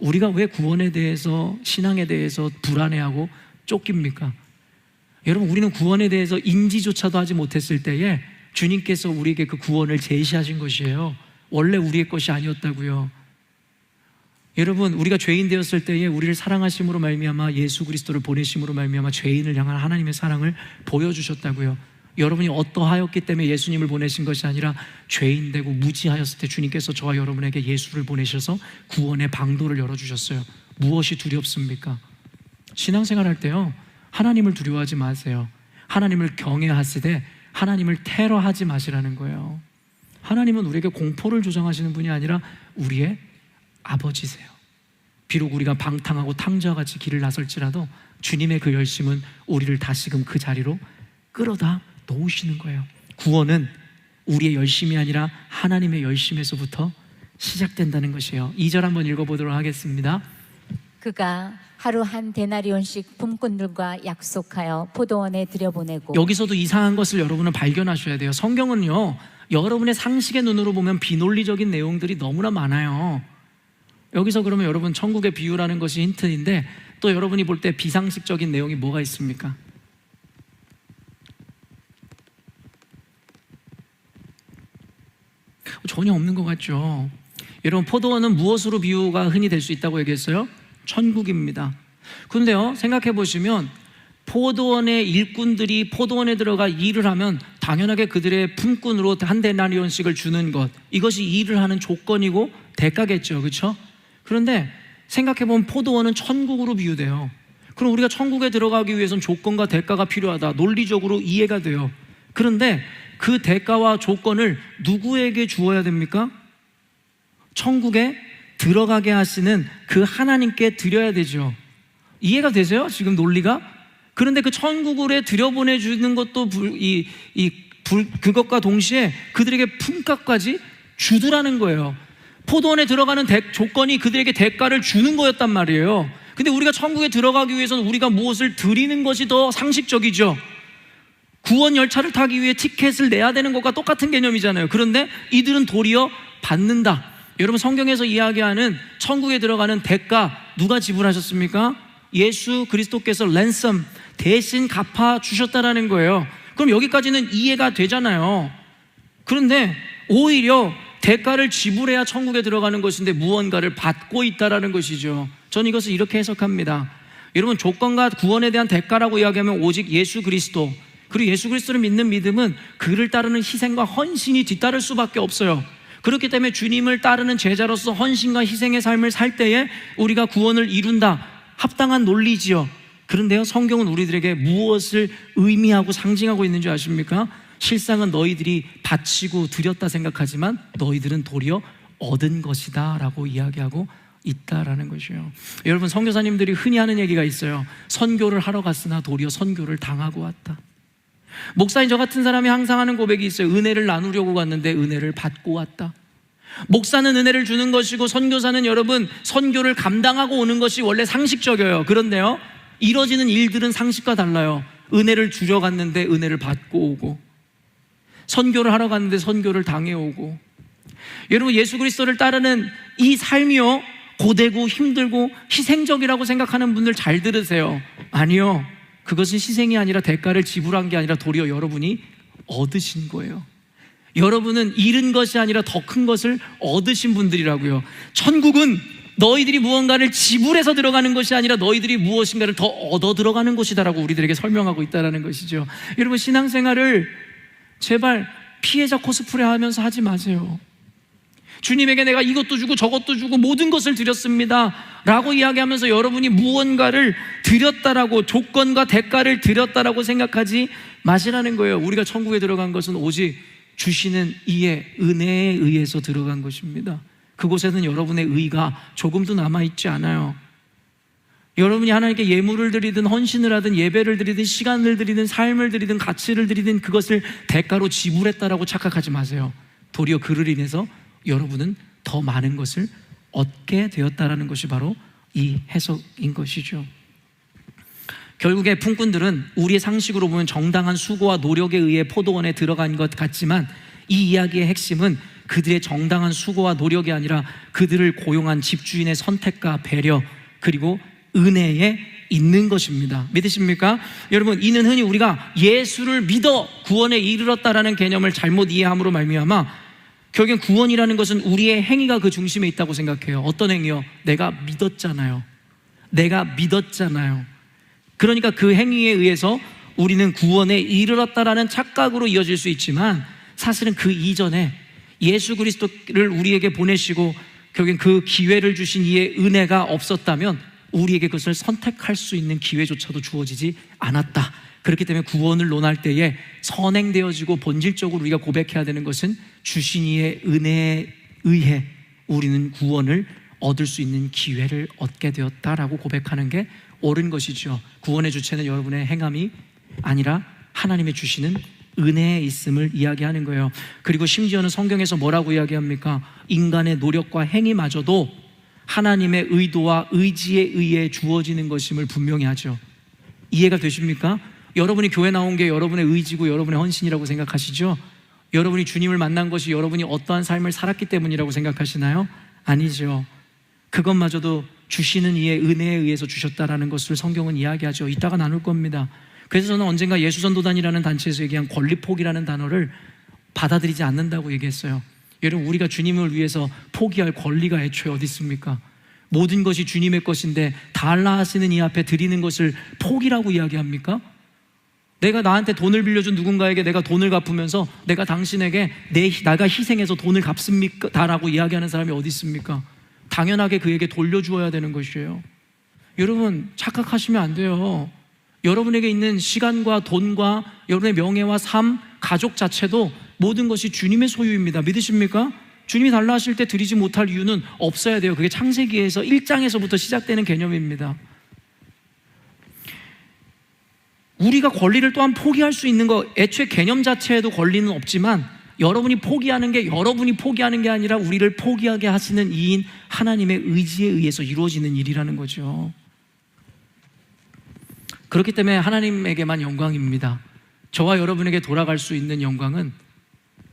우리가 왜 구원에 대해서, 신앙에 대해서 불안해하고 쫓깁니까? 여러분, 우리는 구원에 대해서 인지조차도 하지 못했을 때에 주님께서 우리에게 그 구원을 제시하신 것이에요. 원래 우리의 것이 아니었다고요. 여러분, 우리가 죄인 되었을 때에 우리를 사랑하심으로 말미암아 예수 그리스도를 보내심으로 말미암아 죄인을 향한 하나님의 사랑을 보여주셨다고요. 여러분이 어떠하였기 때문에 예수님을 보내신 것이 아니라 죄인 되고 무지하였을 때 주님께서 저와 여러분에게 예수를 보내셔서 구원의 방도를 열어주셨어요. 무엇이 두렵습니까? 신앙생활 할 때요, 하나님을 두려워하지 마세요. 하나님을 경외하시되 하나님을 테러하지 마시라는 거예요. 하나님은 우리에게 공포를 조장하시는 분이 아니라 우리의 아버지세요. 비록 우리가 방탕하고 탕자와 같이 길을 나설지라도 주님의 그 열심은 우리를 다시금 그 자리로 끌어다 놓으시는 거예요. 구원은 우리의 열심이 아니라 하나님의 열심에서부터 시작된다는 것이에요. 2절 한번 읽어보도록 하겠습니다. 그가 하루 한 데나리온씩 품꾼들과 약속하여 포도원에 들여보내고. 여기서도 이상한 것을 여러분은 발견하셔야 돼요. 성경은요, 여러분의 상식의 눈으로 보면 비논리적인 내용들이 너무나 많아요. 여기서 그러면 여러분, 천국의 비유라는 것이 힌트인데 또 여러분이 볼 때 비상식적인 내용이 뭐가 있습니까? 전혀 없는 것 같죠. 여러분, 포도원은 무엇으로 비유가 흔히 될 수 있다고 얘기했어요? 천국입니다. 그런데요, 생각해 보시면 포도원의 일꾼들이 포도원에 들어가 일을 하면 당연하게 그들의 품꾼으로 한 데나리온씩을 주는 것, 이것이 일을 하는 조건이고 대가겠죠. 그렇죠? 그런데 생각해 보면 포도원은 천국으로 비유돼요. 그럼 우리가 천국에 들어가기 위해서는 조건과 대가가 필요하다, 논리적으로 이해가 돼요. 그런데 그 대가와 조건을 누구에게 주어야 됩니까? 천국에 들어가게 하시는 그 하나님께 드려야 되죠. 이해가 되세요? 지금 논리가? 그런데 그 천국으로 들여보내주는 것도 그것과 동시에 그들에게 품값까지 주더라는 거예요. 포도원에 들어가는 조건이 그들에게 대가를 주는 거였단 말이에요. 근데 우리가 천국에 들어가기 위해서는 우리가 무엇을 드리는 것이 더 상식적이죠. 구원 열차를 타기 위해 티켓을 내야 되는 것과 똑같은 개념이잖아요. 그런데 이들은 도리어 받는다. 여러분, 성경에서 이야기하는 천국에 들어가는 대가 누가 지불하셨습니까? 예수 그리스도께서 랜섬 대신 갚아주셨다라는 거예요. 그럼 여기까지는 이해가 되잖아요. 그런데 오히려 대가를 지불해야 천국에 들어가는 것인데 무언가를 받고 있다라는 것이죠. 저는 이것을 이렇게 해석합니다. 여러분, 조건과 구원에 대한 대가라고 이야기하면 오직 예수 그리스도, 그리고 예수 그리스도를 믿는 믿음은 그를 따르는 희생과 헌신이 뒤따를 수밖에 없어요. 그렇기 때문에 주님을 따르는 제자로서 헌신과 희생의 삶을 살 때에 우리가 구원을 이룬다, 합당한 논리지요. 그런데요, 성경은 우리들에게 무엇을 의미하고 상징하고 있는 줄 아십니까? 실상은 너희들이 바치고 드렸다 생각하지만 너희들은 도리어 얻은 것이다 라고 이야기하고 있다라는 것이에요. 여러분, 선교사님들이 흔히 하는 얘기가 있어요. 선교를 하러 갔으나 도리어 선교를 당하고 왔다. 목사인 저 같은 사람이 항상 하는 고백이 있어요. 은혜를 나누려고 갔는데 은혜를 받고 왔다. 목사는 은혜를 주는 것이고 선교사는 여러분 선교를 감당하고 오는 것이 원래 상식적이에요. 그런데요, 이뤄지는 일들은 상식과 달라요. 은혜를 주려 갔는데 은혜를 받고 오고, 선교를 하러 갔는데 선교를 당해오고. 여러분, 예수 그리스도를 따르는 이 삶이요, 고되고 힘들고 희생적이라고 생각하는 분들 잘 들으세요. 아니요, 그것은 희생이 아니라 대가를 지불한 게 아니라 도리어 여러분이 얻으신 거예요. 여러분은 잃은 것이 아니라 더 큰 것을 얻으신 분들이라고요. 천국은 너희들이 무언가를 지불해서 들어가는 것이 아니라 너희들이 무엇인가를 더 얻어 들어가는 곳이다라고 우리들에게 설명하고 있다는 것이죠. 여러분, 신앙생활을 제발 피해자 코스프레 하면서 하지 마세요. 주님에게 내가 이것도 주고 저것도 주고 모든 것을 드렸습니다 라고 이야기하면서 여러분이 무언가를 드렸다라고, 조건과 대가를 드렸다라고 생각하지 마시라는 거예요. 우리가 천국에 들어간 것은 오직 주시는 이의 은혜에 의해서 들어간 것입니다. 그곳에는 여러분의 의가 조금도 남아있지 않아요. 여러분이 하나님께 예물을 드리든 헌신을 하든 예배를 드리든 시간을 드리든 삶을 드리든 가치를 드리든 그것을 대가로 지불했다라고 착각하지 마세요. 도리어 그를 인해서 여러분은 더 많은 것을 얻게 되었다라는 것이 바로 이 해석인 것이죠. 결국에 품꾼들은 우리의 상식으로 보면 정당한 수고와 노력에 의해 포도원에 들어간 것 같지만 이 이야기의 핵심은 그들의 정당한 수고와 노력이 아니라 그들을 고용한 집주인의 선택과 배려, 그리고 은혜에 있는 것입니다. 믿으십니까? 여러분, 이는 흔히 우리가 예수를 믿어 구원에 이르렀다라는 개념을 잘못 이해함으로 말미암아 결국엔 구원이라는 것은 우리의 행위가 그 중심에 있다고 생각해요. 어떤 행위요? 내가 믿었잖아요. 내가 믿었잖아요. 그러니까 그 행위에 의해서 우리는 구원에 이르렀다라는 착각으로 이어질 수 있지만 사실은 그 이전에 예수 그리스도를 우리에게 보내시고 결국엔 그 기회를 주신 이의 은혜가 없었다면 우리에게 그것을 선택할 수 있는 기회조차도 주어지지 않았다. 그렇기 때문에 구원을 논할 때에 선행되어지고 본질적으로 우리가 고백해야 되는 것은 주신 이의 은혜에 의해 우리는 구원을 얻을 수 있는 기회를 얻게 되었다라고 고백하는 게 옳은 것이죠. 구원의 주체는 여러분의 행함이 아니라 하나님의 주시는 은혜에 있음을 이야기하는 거예요. 그리고 심지어는 성경에서 뭐라고 이야기합니까? 인간의 노력과 행위마저도 하나님의 의도와 의지에 의해 주어지는 것임을 분명히 하죠. 이해가 되십니까? 여러분이 교회 나온 게 여러분의 의지고 여러분의 헌신이라고 생각하시죠? 여러분이 주님을 만난 것이 여러분이 어떠한 삶을 살았기 때문이라고 생각하시나요? 아니죠. 그것마저도 주시는 이의 은혜에 의해서 주셨다라는 것을 성경은 이야기하죠. 이따가 나눌 겁니다. 그래서 저는 언젠가 예수전도단이라는 단체에서 얘기한 권리포기라는 단어를 받아들이지 않는다고 얘기했어요. 여러분, 우리가 주님을 위해서 포기할 권리가 애초에 어디 있습니까? 모든 것이 주님의 것인데 달라 하시는 이 앞에 드리는 것을 포기라고 이야기합니까? 내가 나한테 돈을 빌려준 누군가에게 내가 돈을 갚으면서 내가 당신에게 내가 희생해서 돈을 갚습니까? 다라고 이야기하는 사람이 어디 있습니까? 당연하게 그에게 돌려주어야 되는 것이에요. 여러분, 착각하시면 안 돼요. 여러분에게 있는 시간과 돈과 여러분의 명예와 삶, 가족 자체도 모든 것이 주님의 소유입니다. 믿으십니까? 주님이 달라 하실 때 드리지 못할 이유는 없어야 돼요. 그게 창세기에서 1장에서부터 시작되는 개념입니다. 우리가 권리를 또한 포기할 수 있는 거, 애초에 개념 자체에도 권리는 없지만 여러분이 포기하는 게 여러분이 포기하는 게 아니라 우리를 포기하게 하시는 이인 하나님의 의지에 의해서 이루어지는 일이라는 거죠. 그렇기 때문에 하나님에게만 영광입니다. 저와 여러분에게 돌아갈 수 있는 영광은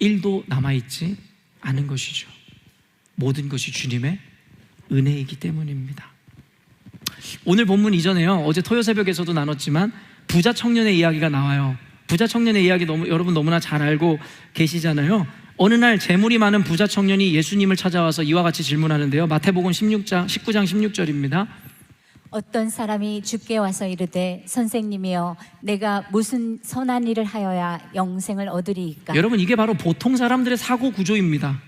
1도 남아있지 않은 것이죠. 모든 것이 주님의 은혜이기 때문입니다. 오늘 본문 이전에요, 어제 토요 새벽에서도 나눴지만 부자 청년의 이야기가 나와요. 부자 청년의 이야기 여러분 너무나 잘 알고 계시잖아요. 어느 날 재물이 많은 부자 청년이 예수님을 찾아와서 이와 같이 질문하는데요. 마태복음 19장 16절입니다. 어떤 사람이 주께 와서 이르되 선생님이여 내가 무슨 선한 일을 하여야 영생을 얻으리이까? 여러분, 이게 바로 보통 사람들의 사고 구조입니다.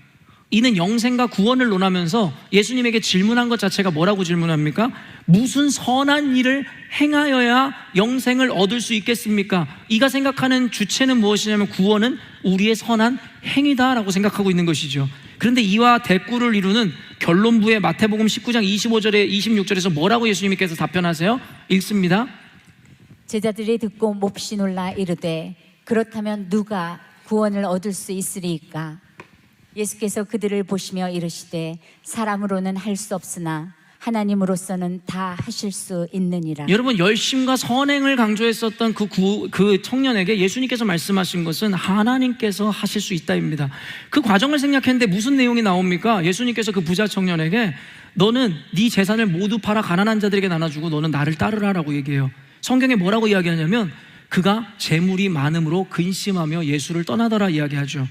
이는 영생과 구원을 논하면서 예수님에게 질문한 것 자체가 뭐라고 질문합니까? 무슨 선한 일을 행하여야 영생을 얻을 수 있겠습니까? 이가 생각하는 주체는 무엇이냐면 구원은 우리의 선한 행위다라고 생각하고 있는 것이죠. 그런데 이와 대꾸를 이루는 결론부의 마태복음 19장 25절에 26절에서 뭐라고 예수님께서 답변하세요? 읽습니다. 제자들이 듣고 몹시 놀라 이르되 그렇다면 누가 구원을 얻을 수 있으리이까? 예수께서 그들을 보시며 이르시되 사람으로는 할 수 없으나 하나님으로서는 다 하실 수 있느니라. 여러분, 열심과 선행을 강조했었던 그 청년에게 예수님께서 말씀하신 것은 하나님께서 하실 수 있다입니다. 그 과정을 생각했는데 무슨 내용이 나옵니까? 예수님께서 그 부자 청년에게 너는 네 재산을 모두 팔아 가난한 자들에게 나눠주고 너는 나를 따르라라고 얘기해요. 성경에 뭐라고 이야기하냐면 그가 재물이 많음으로 근심하며 예수를 떠나더라 이야기하죠.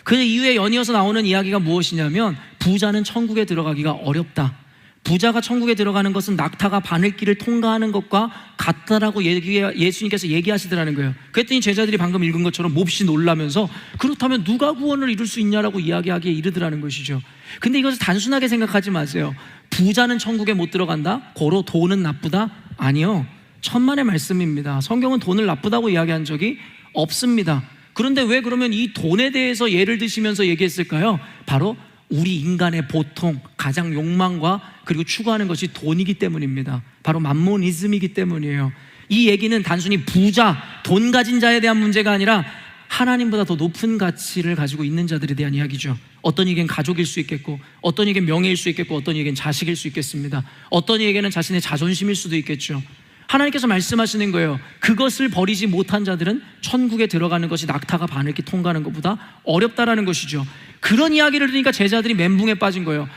그 이후에 연이어서 나오는 이야기가 무엇이냐면 부자는 천국에 들어가기가 어렵다. 부자가 천국에 들어가는 것은 낙타가 바늘길을 통과하는 것과 같다라고 예수님께서 얘기하시더라는 거예요. 그랬더니 제자들이 방금 읽은 것처럼 몹시 놀라면서 그렇다면 누가 구원을 이룰 수 있냐라고 이야기하기에 이르더라는 것이죠. 근데 이것을 단순하게 생각하지 마세요. 부자는 천국에 못 들어간다? 고로 돈은 나쁘다? 아니요, 천만의 말씀입니다. 성경은 돈을 나쁘다고 이야기한 적이 없습니다. 그런데 왜 그러면 이 돈에 대해서 예를 드시면서 얘기했을까요? 바로 우리 인간의 보통 가장 욕망과 그리고 추구하는 것이 돈이기 때문입니다. 바로 맘모니즘이기 때문이에요. 이 얘기는 단순히 부자, 돈 가진 자에 대한 문제가 아니라 하나님보다 더 높은 가치를 가지고 있는 자들에 대한 이야기죠. 어떤 이에겐 가족일 수 있겠고, 어떤 이에겐 명예일 수 있겠고, 어떤 이에겐 자식일 수 있겠습니다. 어떤 이에게는 자신의 자존심일 수도 있겠죠. 하나님께서 말씀하시는 거예요. 그것을 버리지 못한 자들은 천국에 들어가는 것이 낙타가 바늘길 통과하는 것보다 어렵다라는 것이죠. 그런 이야기를 들으니까 제자들이 멘붕에 빠진 거예요.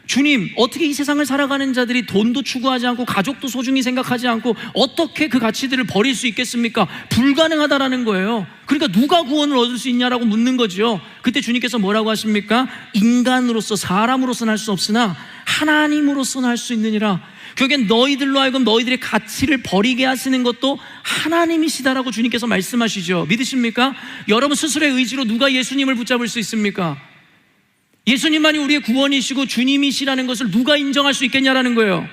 주님, 어떻게 이 세상을 살아가는 자들이 돈도 추구하지 않고 가족도 소중히 생각하지 않고 어떻게 그 가치들을 버릴 수 있겠습니까? 불가능하다라는 거예요. 그러니까 누가 구원을 얻을 수 있냐라고 묻는 거죠. 그때 주님께서 뭐라고 하십니까? 인간으로서, 사람으로서는 할 수 없으나 하나님으로서는 할 수 있느니라. 결국엔 너희들로 하여금 너희들의 가치를 버리게 하시는 것도 하나님이시다라고 주님께서 말씀하시죠. 믿으십니까? 여러분 스스로의 의지로 누가 예수님을 붙잡을 수 있습니까? 예수님만이 우리의 구원이시고 주님이시라는 것을 누가 인정할 수 있겠냐라는 거예요.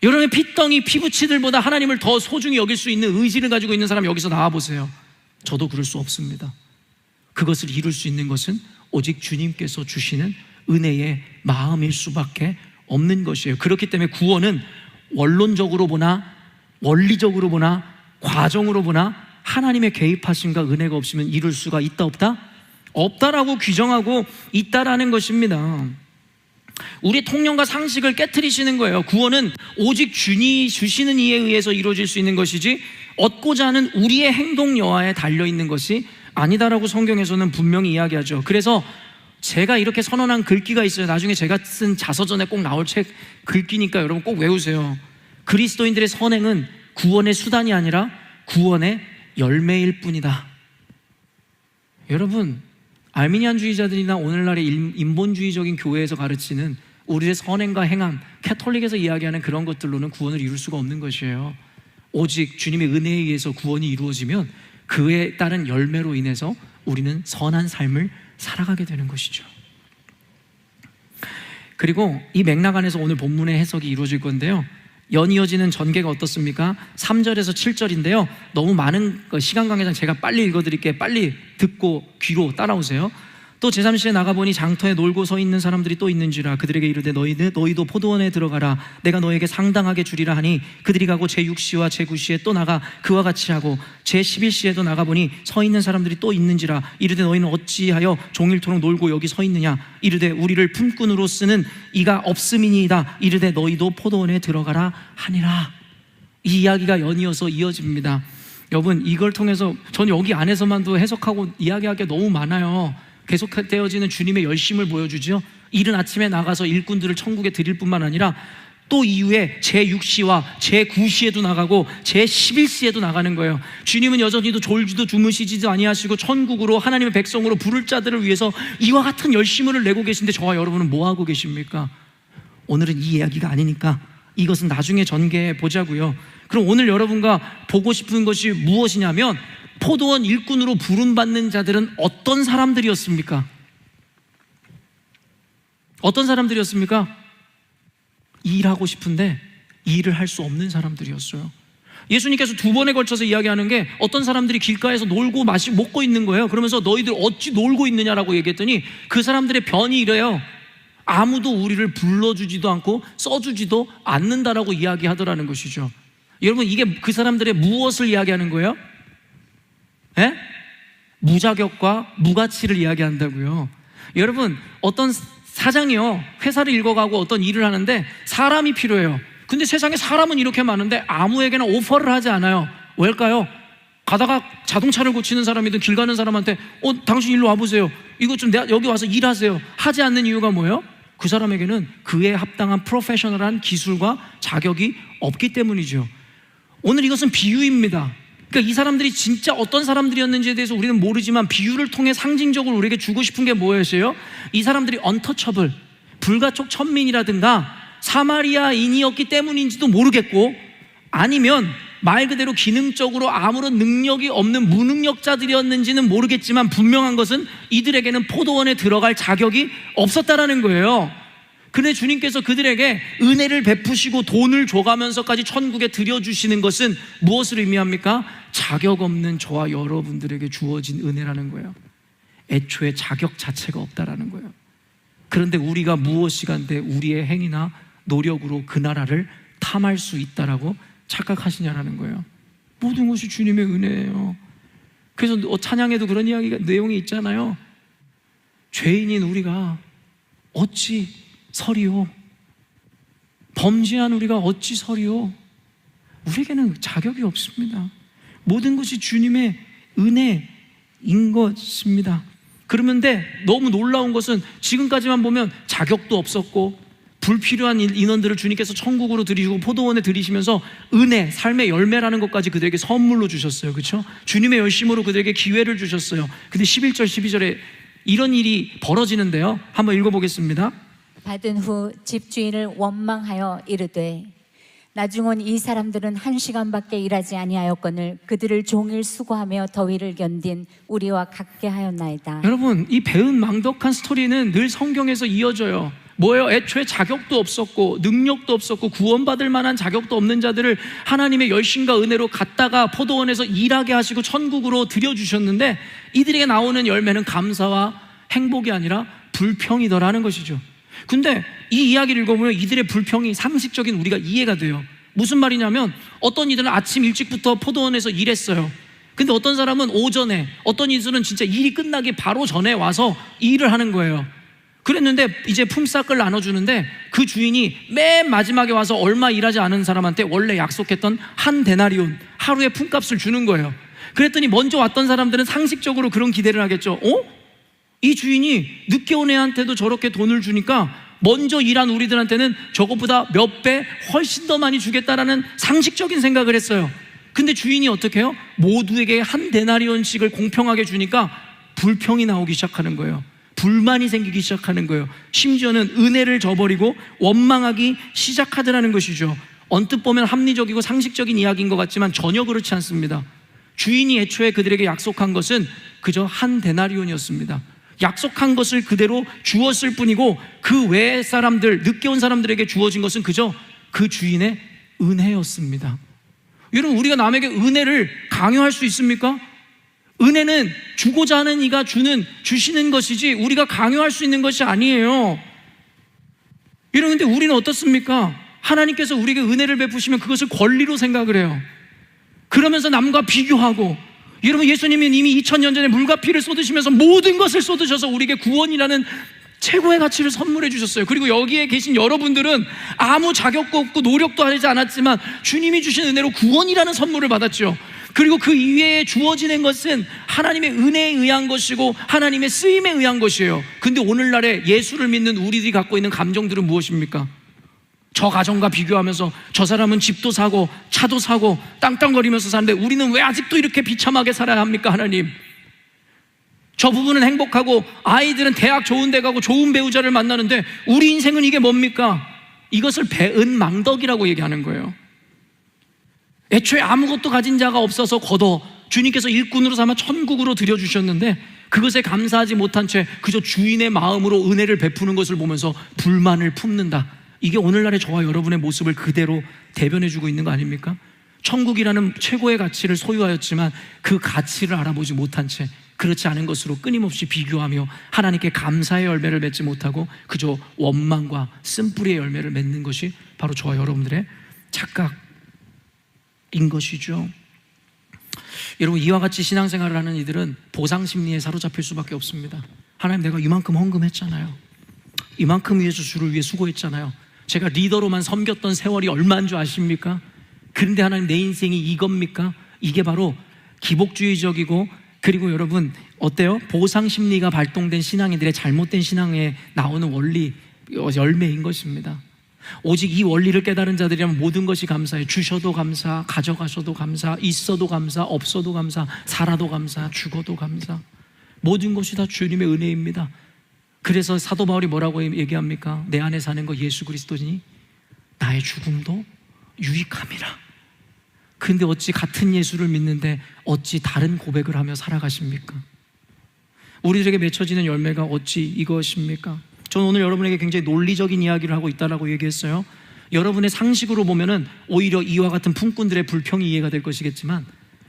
여러분의 피덩이, 피부치들보다 하나님을 더 소중히 여길 수 있는 의지를 가지고 있는 사람 여기서 나와보세요. 저도 그럴 수 없습니다. 그것을 이룰 수 있는 것은 오직 주님께서 주시는 은혜의 마음일 수밖에 없는 것이에요. 그렇기 때문에 구원은 원론적으로 보나 원리적으로 보나 과정으로 보나 하나님의 개입하심과 은혜가 없으면 이룰 수가 있다 없다? 없다라고 규정하고 있다라는 것입니다. 우리 통념과 상식을 깨트리시는 거예요. 구원은 오직 주님이 주시는 이에 의해서 이루어질 수 있는 것이지 얻고자 하는 우리의 행동 여하에 달려있는 것이 아니다라고 성경에서는 분명히 이야기하죠. 그래서 제가 이렇게 선언한 글귀가 있어요. 나중에 제가 쓴 자서전에 꼭 나올 책 글귀니까 여러분 꼭 외우세요. 그리스도인들의 선행은 구원의 수단이 아니라 구원의 열매일 뿐이다. 여러분, 알미니안주의자들이나 오늘날의 인본주의적인 교회에서 가르치는 우리의 선행과 행함, 캐톨릭에서 이야기하는 그런 것들로는 구원을 이룰 수가 없는 것이에요. 오직 주님의 은혜에 의해서 구원이 이루어지면 그에 따른 열매로 인해서 우리는 선한 삶을 살아가게 되는 것이죠. 그리고 이 맥락 안에서 오늘 본문의 해석이 이루어질 건데요, 연이어지는 전개가 어떻습니까? 3절에서 7절인데요 너무 많은 시간 관계상 제가 빨리 읽어드릴게요. 빨리 듣고 귀로 따라오세요. 또 제3시에 나가보니 장터에 놀고 서 있는 사람들이 또 있는지라 그들에게 이르되 너희도 포도원에 들어가라. 내가 너에게 상당하게 주리라 하니 그들이 가고 제6시와 제9시에 또 나가 그와 같이 하고 제11시에도 나가보니 서 있는 사람들이 또 있는지라 이르되 너희는 어찌하여 종일토록 놀고 여기 서 있느냐. 이르되 우리를 품꾼으로 쓰는 이가 없음이니이다. 이르되 너희도 포도원에 들어가라 하니라. 이 이야기가 연이어서 이어집니다. 여러분, 이걸 통해서 저는 여기 안에서만도 해석하고 이야기할 게 너무 많아요. 계속되어지는 주님의 열심을 보여주죠. 이른 아침에 나가서 일꾼들을 천국에 드릴 뿐만 아니라 또 이후에 제6시와 제9시에도 나가고 제11시에도 나가는 거예요. 주님은 여전히도 졸지도 주무시지도 아니하시고 천국으로 하나님의 백성으로 부를 자들을 위해서 이와 같은 열심을 내고 계신데 저와 여러분은 뭐 하고 계십니까? 오늘은 이 이야기가 아니니까 이것은 나중에 전개해 보자고요. 그럼 오늘 여러분과 보고 싶은 것이 무엇이냐면, 포도원 일꾼으로 부름받는 자들은 어떤 사람들이었습니까? 어떤 사람들이었습니까? 일하고 싶은데 일을 할 수 없는 사람들이었어요. 예수님께서 2번에 걸쳐서 이야기하는 게, 어떤 사람들이 길가에서 놀고 마시고 먹고 있는 거예요. 그러면서 너희들 어찌 놀고 있느냐라고 얘기했더니 그 사람들의 변이 이래요. 아무도 우리를 불러주지도 않고 써주지도 않는다라고 이야기하더라는 것이죠. 여러분, 이게 그 사람들의 무엇을 이야기하는 거예요? 예? 무자격과 무가치를 이야기한다고요. 여러분, 어떤 사장이요, 회사를 읽어가고 어떤 일을 하는데 사람이 필요해요. 근데 세상에 사람은 이렇게 많은데 아무에게나 오퍼를 하지 않아요. 왜일까요? 가다가 자동차를 고치는 사람이든 길 가는 사람한테 당신 일로 와보세요, 이거 좀 내가 여기 와서 일하세요 하지 않는 이유가 뭐예요? 그 사람에게는 그에 합당한 프로페셔널한 기술과 자격이 없기 때문이죠. 오늘 이것은 비유입니다. 그러니까 이 사람들이 진짜 어떤 사람들이었는지에 대해서 우리는 모르지만 비유를 통해 상징적으로 우리에게 주고 싶은 게 무엇이에요? 이 사람들이 언터처블, 불가촉 천민이라든가 사마리아인이었기 때문인지도 모르겠고, 아니면 말 그대로 기능적으로 아무런 능력이 없는 무능력자들이었는지는 모르겠지만, 분명한 것은 이들에게는 포도원에 들어갈 자격이 없었다라는 거예요. 그런데 주님께서 그들에게 은혜를 베푸시고 돈을 줘가면서까지 천국에 들여주시는 것은 무엇을 의미합니까? 자격 없는 저와 여러분들에게 주어진 은혜라는 거예요. 애초에 자격 자체가 없다라는 거예요. 그런데 우리가 무엇이간데 우리의 행위나 노력으로 그 나라를 탐할 수 있다라고 착각하시냐라는 거예요. 모든 것이 주님의 은혜예요. 그래서 찬양에도 그런 내용이 있잖아요. 죄인인 우리가 어찌 서리요? 범죄한 우리가 어찌 서리요? 우리에게는 자격이 없습니다. 모든 것이 주님의 은혜인 것입니다. 그런데 너무 놀라운 것은, 지금까지만 보면 자격도 없었고 불필요한 인원들을 주님께서 천국으로 들이시고 포도원에 들이시면서 은혜, 삶의 열매라는 것까지 그들에게 선물로 주셨어요. 그렇죠? 주님의 열심으로 그들에게 기회를 주셨어요. 근데 11절 12절에 이런 일이 벌어지는데요, 한번 읽어보겠습니다. 받은 후 집주인을 원망하여 이르되, 나중은 이 사람들은 1시간밖에 일하지 아니하였거늘 그들을 종일 수고하며 더위를 견딘 우리와 같게 하였나이다. 여러분, 이 배은망덕한 스토리는 늘 성경에서 이어져요. 뭐예요? 애초에 자격도 없었고 능력도 없었고 구원받을 만한 자격도 없는 자들을 하나님의 열심과 은혜로 갖다가 포도원에서 일하게 하시고 천국으로 들여주셨는데, 이들에게 나오는 열매는 감사와 행복이 아니라 불평이더라는 것이죠. 근데 이 이야기를 읽어보면 이들의 불평이 상식적인 우리가 이해가 돼요. 무슨 말이냐면, 어떤 이들은 아침 일찍부터 포도원에서 일했어요. 근데 어떤 사람은 오전에, 어떤 이들은 진짜 일이 끝나기 바로 전에 와서 일을 하는 거예요. 그랬는데 이제 품삯을 나눠주는데, 그 주인이 맨 마지막에 와서 얼마 일하지 않은 사람한테 원래 약속했던 한 데나리온, 하루의 품값을 주는 거예요. 그랬더니 먼저 왔던 사람들은 상식적으로 그런 기대를 하겠죠. 이 주인이 늦게 온 애한테도 저렇게 돈을 주니까 먼저 일한 우리들한테는 저것보다 몇 배 훨씬 더 많이 주겠다라는 상식적인 생각을 했어요. 근데 주인이 어떻게 해요? 모두에게 한 데나리온씩을 공평하게 주니까 불평이 나오기 시작하는 거예요. 불만이 생기기 시작하는 거예요. 심지어는 은혜를 저버리고 원망하기 시작하더라는 것이죠. 언뜻 보면 합리적이고 상식적인 이야기인 것 같지만 전혀 그렇지 않습니다. 주인이 애초에 그들에게 약속한 것은 그저 한 데나리온이었습니다. 약속한 것을 그대로 주었을 뿐이고, 그 외의 사람들, 늦게 온 사람들에게 주어진 것은 그저 그 주인의 은혜였습니다. 여러분, 우리가 남에게 은혜를 강요할 수 있습니까? 은혜는 주고자 하는 이가 주시는 것이지 우리가 강요할 수 있는 것이 아니에요. 여러분, 근데 우리는 어떻습니까? 하나님께서 우리에게 은혜를 베푸시면 그것을 권리로 생각을 해요. 그러면서 남과 비교하고, 여러분, 예수님은 이미 2000년 전에 물과 피를 쏟으시면서 모든 것을 쏟으셔서 우리에게 구원이라는 최고의 가치를 선물해 주셨어요. 그리고 여기에 계신 여러분들은 아무 자격도 없고 노력도 하지 않았지만 주님이 주신 은혜로 구원이라는 선물을 받았죠. 그리고 그 이외에 주어지는 것은 하나님의 은혜에 의한 것이고 하나님의 쓰임에 의한 것이에요. 근데 오늘날에 예수를 믿는 우리들이 갖고 있는 감정들은 무엇입니까? 저 가정과 비교하면서 저 사람은 집도 사고 차도 사고 땅땅거리면서 사는데 우리는 왜 아직도 이렇게 비참하게 살아야 합니까? 하나님, 저 부부는 행복하고 아이들은 대학 좋은 데 가고 좋은 배우자를 만나는데 우리 인생은 이게 뭡니까? 이것을 배은망덕이라고 얘기하는 거예요. 애초에 아무것도 가진 자가 없어서 걷어 주님께서 일꾼으로 삼아 천국으로 들여주셨는데 그것에 감사하지 못한 채 그저 주인의 마음으로 은혜를 베푸는 것을 보면서 불만을 품는다. 이게 오늘날의 저와 여러분의 모습을 그대로 대변해주고 있는 거 아닙니까? 천국이라는 최고의 가치를 소유하였지만 그 가치를 알아보지 못한 채 그렇지 않은 것으로 끊임없이 비교하며 하나님께 감사의 열매를 맺지 못하고 그저 원망과 쓴뿌리의 열매를 맺는 것이 바로 저와 여러분들의 착각인 것이죠. 여러분, 이와 같이 신앙생활을 하는 이들은 보상심리에 사로잡힐 수밖에 없습니다. 하나님, 내가 이만큼 헌금했잖아요. 이만큼 위해서 주를 위해 수고했잖아요. 제가 리더로만 섬겼던 세월이 얼마인 줄 아십니까? 그런데 하나님, 내 인생이 이겁니까? 이게 바로 기복주의적이고, 그리고 여러분 어때요? 보상심리가 발동된 신앙인들의 잘못된 신앙에 나오는 원리, 열매인 것입니다. 오직 이 원리를 깨달은 자들이라면 모든 것이 감사해. 주셔도 감사, 가져가셔도 감사, 있어도 감사, 없어도 감사, 살아도 감사, 죽어도 감사. 모든 것이 다 주님의 은혜입니다. 그래서 사도 바울이 뭐라고 얘기합니까? 내 안에 사는 거 예수 그리스도니 나의 죽음도 유익함이라. 근데 어찌 같은 예수를 믿는데 어찌 다른 고백을 하며 살아가십니까? 우리들에게 맺혀지는 열매가 어찌 이것입니까? 저는 오늘 여러분에게 굉장히 논리적인 이야기를 하고 있다라고 얘기했어요. 여러분의 상식으로 보면은 오히려 이와 같은 품꾼들의 불평이 이해가 될 것이겠지만,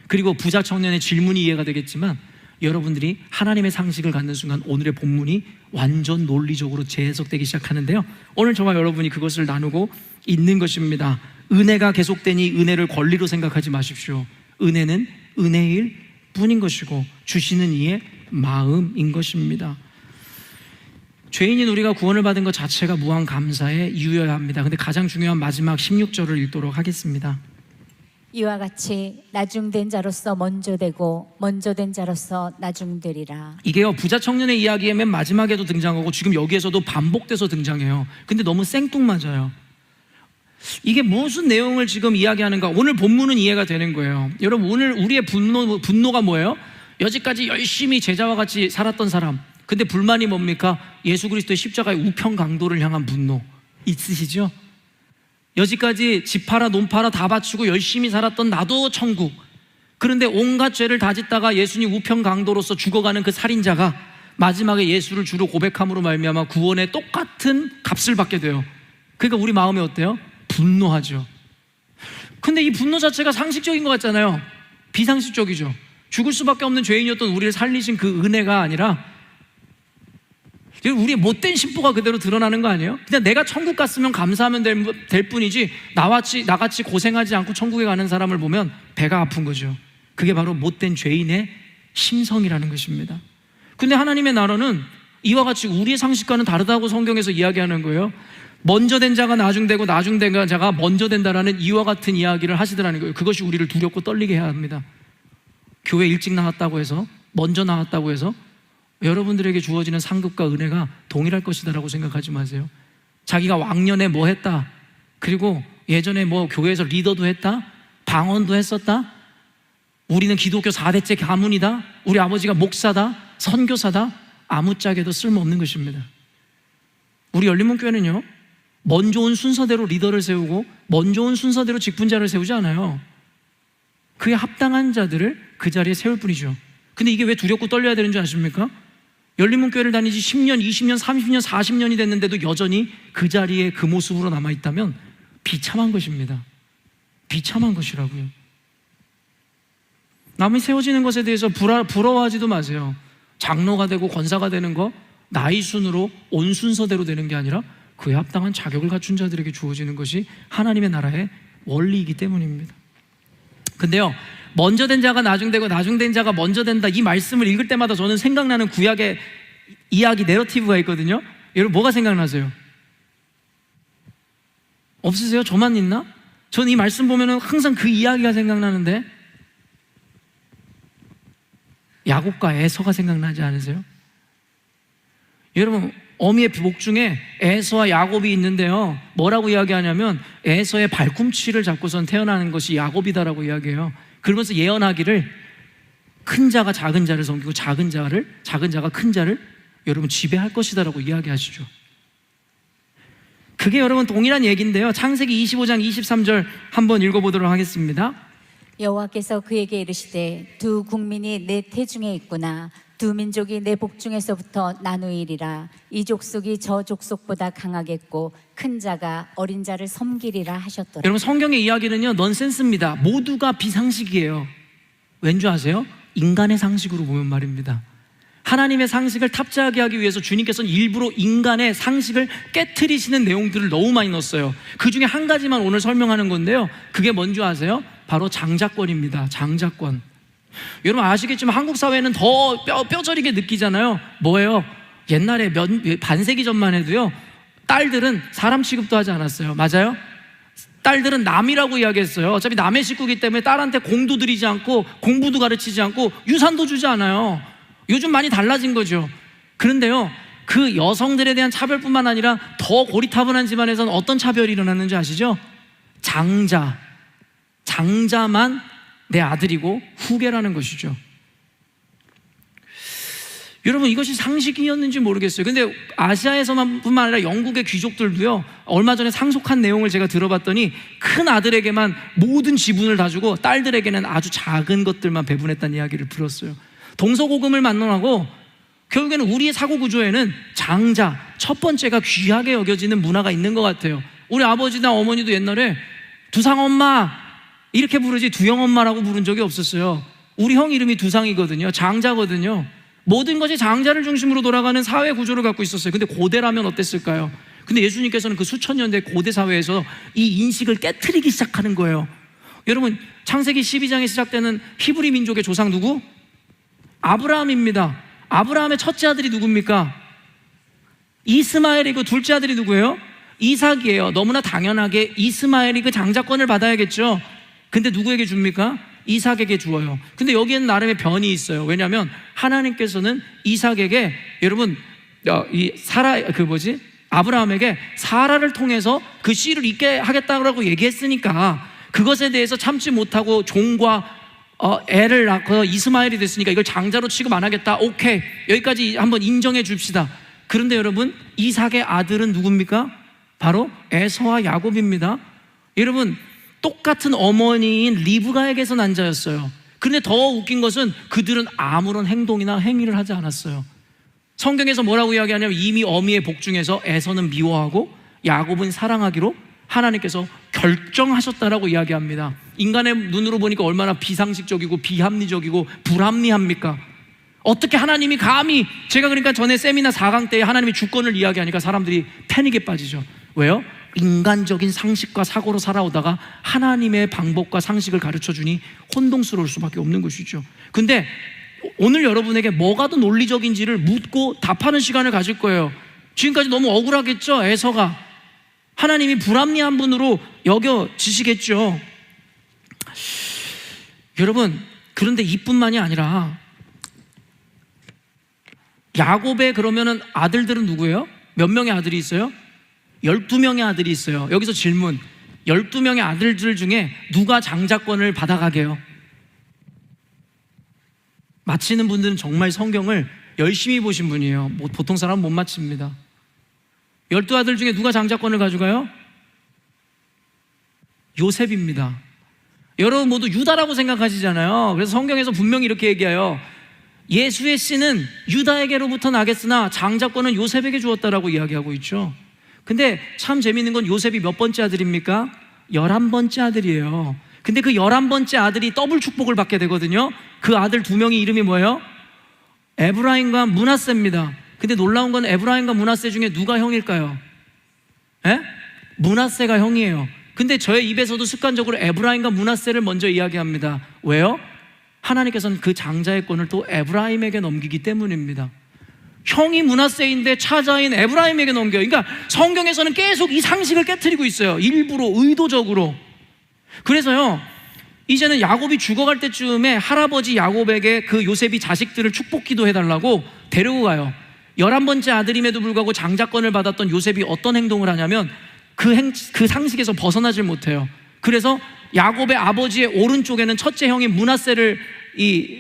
그리고 부자 청년의 질문이 이해가 되겠지만, 여러분들이 하나님의 상식을 갖는 순간 오늘의 본문이 완전 논리적으로 재해석되기 시작하는데요, 오늘 저와 여러분이 그것을 나누고 있는 것입니다. 은혜가 계속되니 은혜를 권리로 생각하지 마십시오. 은혜는 은혜일 뿐인 것이고 주시는 이의 마음인 것입니다. 죄인인 우리가 구원을 받은 것 자체가 무한 감사의 이유여야 합니다. 근데 가장 중요한 마지막 16절을 읽도록 하겠습니다. 이와 같이 나중된 자로서 먼저 되고 먼저 된 자로서 나중되리라. 이게요, 부자 청년의 이야기의 맨 마지막에도 등장하고 지금 여기에서도 반복돼서 등장해요. 근데 너무 생뚱맞아요. 이게 무슨 내용을 지금 이야기하는가? 오늘 본문은 이해가 되는 거예요. 여러분, 오늘 우리의 분노가 뭐예요? 여지까지 열심히 제자와 같이 살았던 사람, 근데 불만이 뭡니까? 예수 그리스도의 십자가의 우편 강도를 향한 분노 있으시죠? 여지까지 집 팔아 논 팔아 다 바치고 열심히 살았던 나도 천국, 그런데 온갖 죄를 다 짓다가 예수님 우편 강도로서 죽어가는 그 살인자가 마지막에 예수를 주로 고백함으로 말미암아 구원의 똑같은 값을 받게 돼요. 그러니까 우리 마음이 어때요? 분노하죠. 근데 이 분노 자체가 상식적인 것 같잖아요. 비상식적이죠. 죽을 수밖에 없는 죄인이었던 우리를 살리신 그 은혜가 아니라 우리의 못된 심보가 그대로 드러나는 거 아니에요? 그냥 내가 천국 갔으면 감사하면 될 뿐이지 나같이 고생하지 않고 천국에 가는 사람을 보면 배가 아픈 거죠. 그게 바로 못된 죄인의 심성이라는 것입니다. 근데 하나님의 나라는 이와 같이 우리의 상식과는 다르다고 성경에서 이야기하는 거예요. 먼저 된 자가 나중되고 나중된 자가 먼저 된다라는 이와 같은 이야기를 하시더라는 거예요. 그것이 우리를 두렵고 떨리게 해야 합니다. 교회 일찍 나왔다고 해서, 먼저 나왔다고 해서 여러분들에게 주어지는 상급과 은혜가 동일할 것이다라고 생각하지 마세요. 자기가 왕년에 뭐 했다, 그리고 예전에 뭐 교회에서 리더도 했다, 방언도 했었다, 우리는 기독교 4대째 가문이다, 우리 아버지가 목사다, 선교사다, 아무짝에도 쓸모없는 것입니다. 우리 열린문교회는요, 먼저 온 순서대로 리더를 세우고 먼저 온 순서대로 직분자를 세우지 않아요. 그에 합당한 자들을 그 자리에 세울 뿐이죠. 근데 이게 왜 두렵고 떨려야 되는 줄 아십니까? 열린문교회를 다니지 10년, 20년, 30년, 40년이 됐는데도 여전히 그 자리에 그 모습으로 남아있다면 비참한 것입니다. 비참한 것이라고요. 남이 세워지는 것에 대해서 부러워하지도 마세요. 장로가 되고 권사가 되는 거 나이 순으로 온 순서대로 되는 게 아니라 그에 합당한 자격을 갖춘 자들에게 주어지는 것이 하나님의 나라의 원리이기 때문입니다. 근데요, 먼저 된 자가 나중되고 나중된 자가 먼저 된다, 이 말씀을 읽을 때마다 저는 생각나는 구약의 이야기 내러티브가 있거든요. 여러분, 뭐가 생각나세요? 없으세요? 저만 있나? 저는 이 말씀 보면은 항상 그 이야기가 생각나는데, 야곱과 에서가 생각나지 않으세요? 여러분, 어미의 복 중에 에서와 야곱이 있는데요, 뭐라고 이야기하냐면 에서의 발꿈치를 잡고선 태어나는 것이 야곱이다라고 이야기해요. 그러면서 예언하기를 큰 자가 작은 자를 섬기고 작은 자가 큰 자를 여러분 지배할 것이다라고 이야기하시죠. 그게 여러분 동일한 얘기인데요, 창세기 25장 23절 한번 읽어보도록 하겠습니다. 여호와께서 그에게 이르시되 두 국민이 내 태중에 있구나. 두 민족이 내 복중에서부터 나누이리라. 이 족속이 저 족속보다 강하겠고 큰 자가 어린 자를 섬기리라 하셨더라. 여러분 성경의 이야기는요 넌센스입니다. 모두가 비상식이에요. 왠지 아세요? 인간의 상식으로 보면 말입니다. 하나님의 상식을 탑재하게 하기 위해서 주님께서는 일부러 인간의 상식을 깨트리시는 내용들을 너무 많이 넣었어요. 그 중에 한 가지만 오늘 설명하는 건데요, 그게 뭔지 아세요? 바로 장자권입니다. 장자권. 여러분 아시겠지만 한국 사회는 더 뼈저리게 느끼잖아요. 뭐예요? 옛날에 반세기 전만 해도요, 딸들은 사람 취급도 하지 않았어요. 맞아요? 딸들은 남이라고 이야기했어요. 어차피 남의 식구이기 때문에 딸한테 공도 들이지 않고 공부도 가르치지 않고 유산도 주지 않아요. 요즘 많이 달라진 거죠. 그런데요, 그 여성들에 대한 차별뿐만 아니라 더 고리타분한 집안에서는 어떤 차별이 일어났는지 아시죠? 장자만 내 아들이고 후계라는 것이죠. 여러분 이것이 상식이었는지 모르겠어요. 근데 아시아에서만 뿐만 아니라 영국의 귀족들도요, 얼마 전에 상속한 내용을 제가 들어봤더니 큰 아들에게만 모든 지분을 다 주고 딸들에게는 아주 작은 것들만 배분했다는 이야기를 들었어요. 동서고금을 만론하고 결국에는 우리의 사고 구조에는 장자, 첫 번째가 귀하게 여겨지는 문화가 있는 것 같아요. 우리 아버지나 어머니도 옛날에 두상엄마 이렇게 부르지 두영엄마라고 부른 적이 없었어요. 우리 형 이름이 두상이거든요. 장자거든요. 모든 것이 장자를 중심으로 돌아가는 사회 구조를 갖고 있었어요. 근데 고대라면 어땠을까요? 근데 예수님께서는 그 수천 년대 고대 사회에서 이 인식을 깨트리기 시작하는 거예요. 여러분 창세기 12장에 시작되는 히브리 민족의 조상 누구? 아브라함입니다. 아브라함의 첫째 아들이 누굽니까? 이스마엘이고 둘째 아들이 누구예요? 이삭이에요. 너무나 당연하게 이스마엘이 그 장자권을 받아야겠죠. 근데 누구에게 줍니까? 이삭에게 주어요. 근데 여기에는 나름의 변이 있어요. 왜냐하면 하나님께서는 이삭에게 여러분 아브라함에게 사라를 통해서 그 씨를 있게 하겠다고 얘기했으니까 그것에 대해서 참지 못하고 종과 애를 낳고 이스마엘이 됐으니까 이걸 장자로 취급 안 하겠다. 오케이, 여기까지 한번 인정해 줍시다. 그런데 여러분 이삭의 아들은 누굽니까? 바로 에서와 야곱입니다. 여러분 똑같은 어머니인 리브가에게서 난 자였어요. 그런데 더 웃긴 것은 그들은 아무런 행동이나 행위를 하지 않았어요. 성경에서 뭐라고 이야기하냐면 이미 어미의 복 중에서 에서는 미워하고 야곱은 사랑하기로 하나님께서 결정하셨다라고 이야기합니다. 인간의 눈으로 보니까 얼마나 비상식적이고 비합리적이고 불합리합니까? 어떻게 하나님이 감히, 제가 그러니까 전에 세미나 4강 때 하나님이 주권을 이야기하니까 사람들이 패닉에 빠지죠. 왜요? 인간적인 상식과 사고로 살아오다가 하나님의 방법과 상식을 가르쳐주니 혼동스러울 수밖에 없는 것이죠. 근데 오늘 여러분에게 뭐가 더 논리적인지를 묻고 답하는 시간을 가질 거예요. 지금까지 너무 억울하겠죠? 에서가 하나님이 불합리한 분으로 여겨지시겠죠. 여러분 그런데 이뿐만이 아니라 야곱의 그러면은 아들들은 누구예요? 몇 명의 아들이 있어요? 12명의 아들이 있어요. 여기서 질문, 12명의 아들들 중에 누가 장자권을 받아가게요? 맞히는 분들은 정말 성경을 열심히 보신 분이에요. 보통 사람은 못 맞춥니다. 12아들 중에 누가 장자권을 가져가요? 요셉입니다. 여러분 모두 유다라고 생각하시잖아요. 그래서 성경에서 분명히 이렇게 얘기해요. 예수의 씨는 유다에게로부터 나겠으나 장자권은 요셉에게 주었다라고 이야기하고 있죠. 근데 참 재밌는 건 요셉이 몇 번째 아들입니까? 11번째 아들이에요. 근데 그 11번째 아들이 더블 축복을 받게 되거든요. 그 아들 2명이 이름이 뭐예요? 에브라임과 므낫세입니다. 근데 놀라운 건 에브라임과 므낫세 중에 누가 형일까요? 므낫세가 형이에요. 근데 저의 입에서도 습관적으로 에브라임과 므낫세를 먼저 이야기합니다. 왜요? 하나님께서는 그 장자의 권을 또 에브라임에게 넘기기 때문입니다. 형이 므낫세인데 차자인 에브라임에게 넘겨요. 그러니까 성경에서는 계속 이 상식을 깨트리고 있어요. 일부러 의도적으로. 그래서요 이제는 야곱이 죽어갈 때쯤에 할아버지 야곱에게 그 요셉이 자식들을 축복 기도해달라고 데리고 가요. 11번째 아들임에도 불구하고 장자권을 받았던 요셉이 어떤 행동을 하냐면 그 상식에서 벗어나질 못해요. 그래서 야곱의 아버지의 오른쪽에는 첫째 형인 므낫세를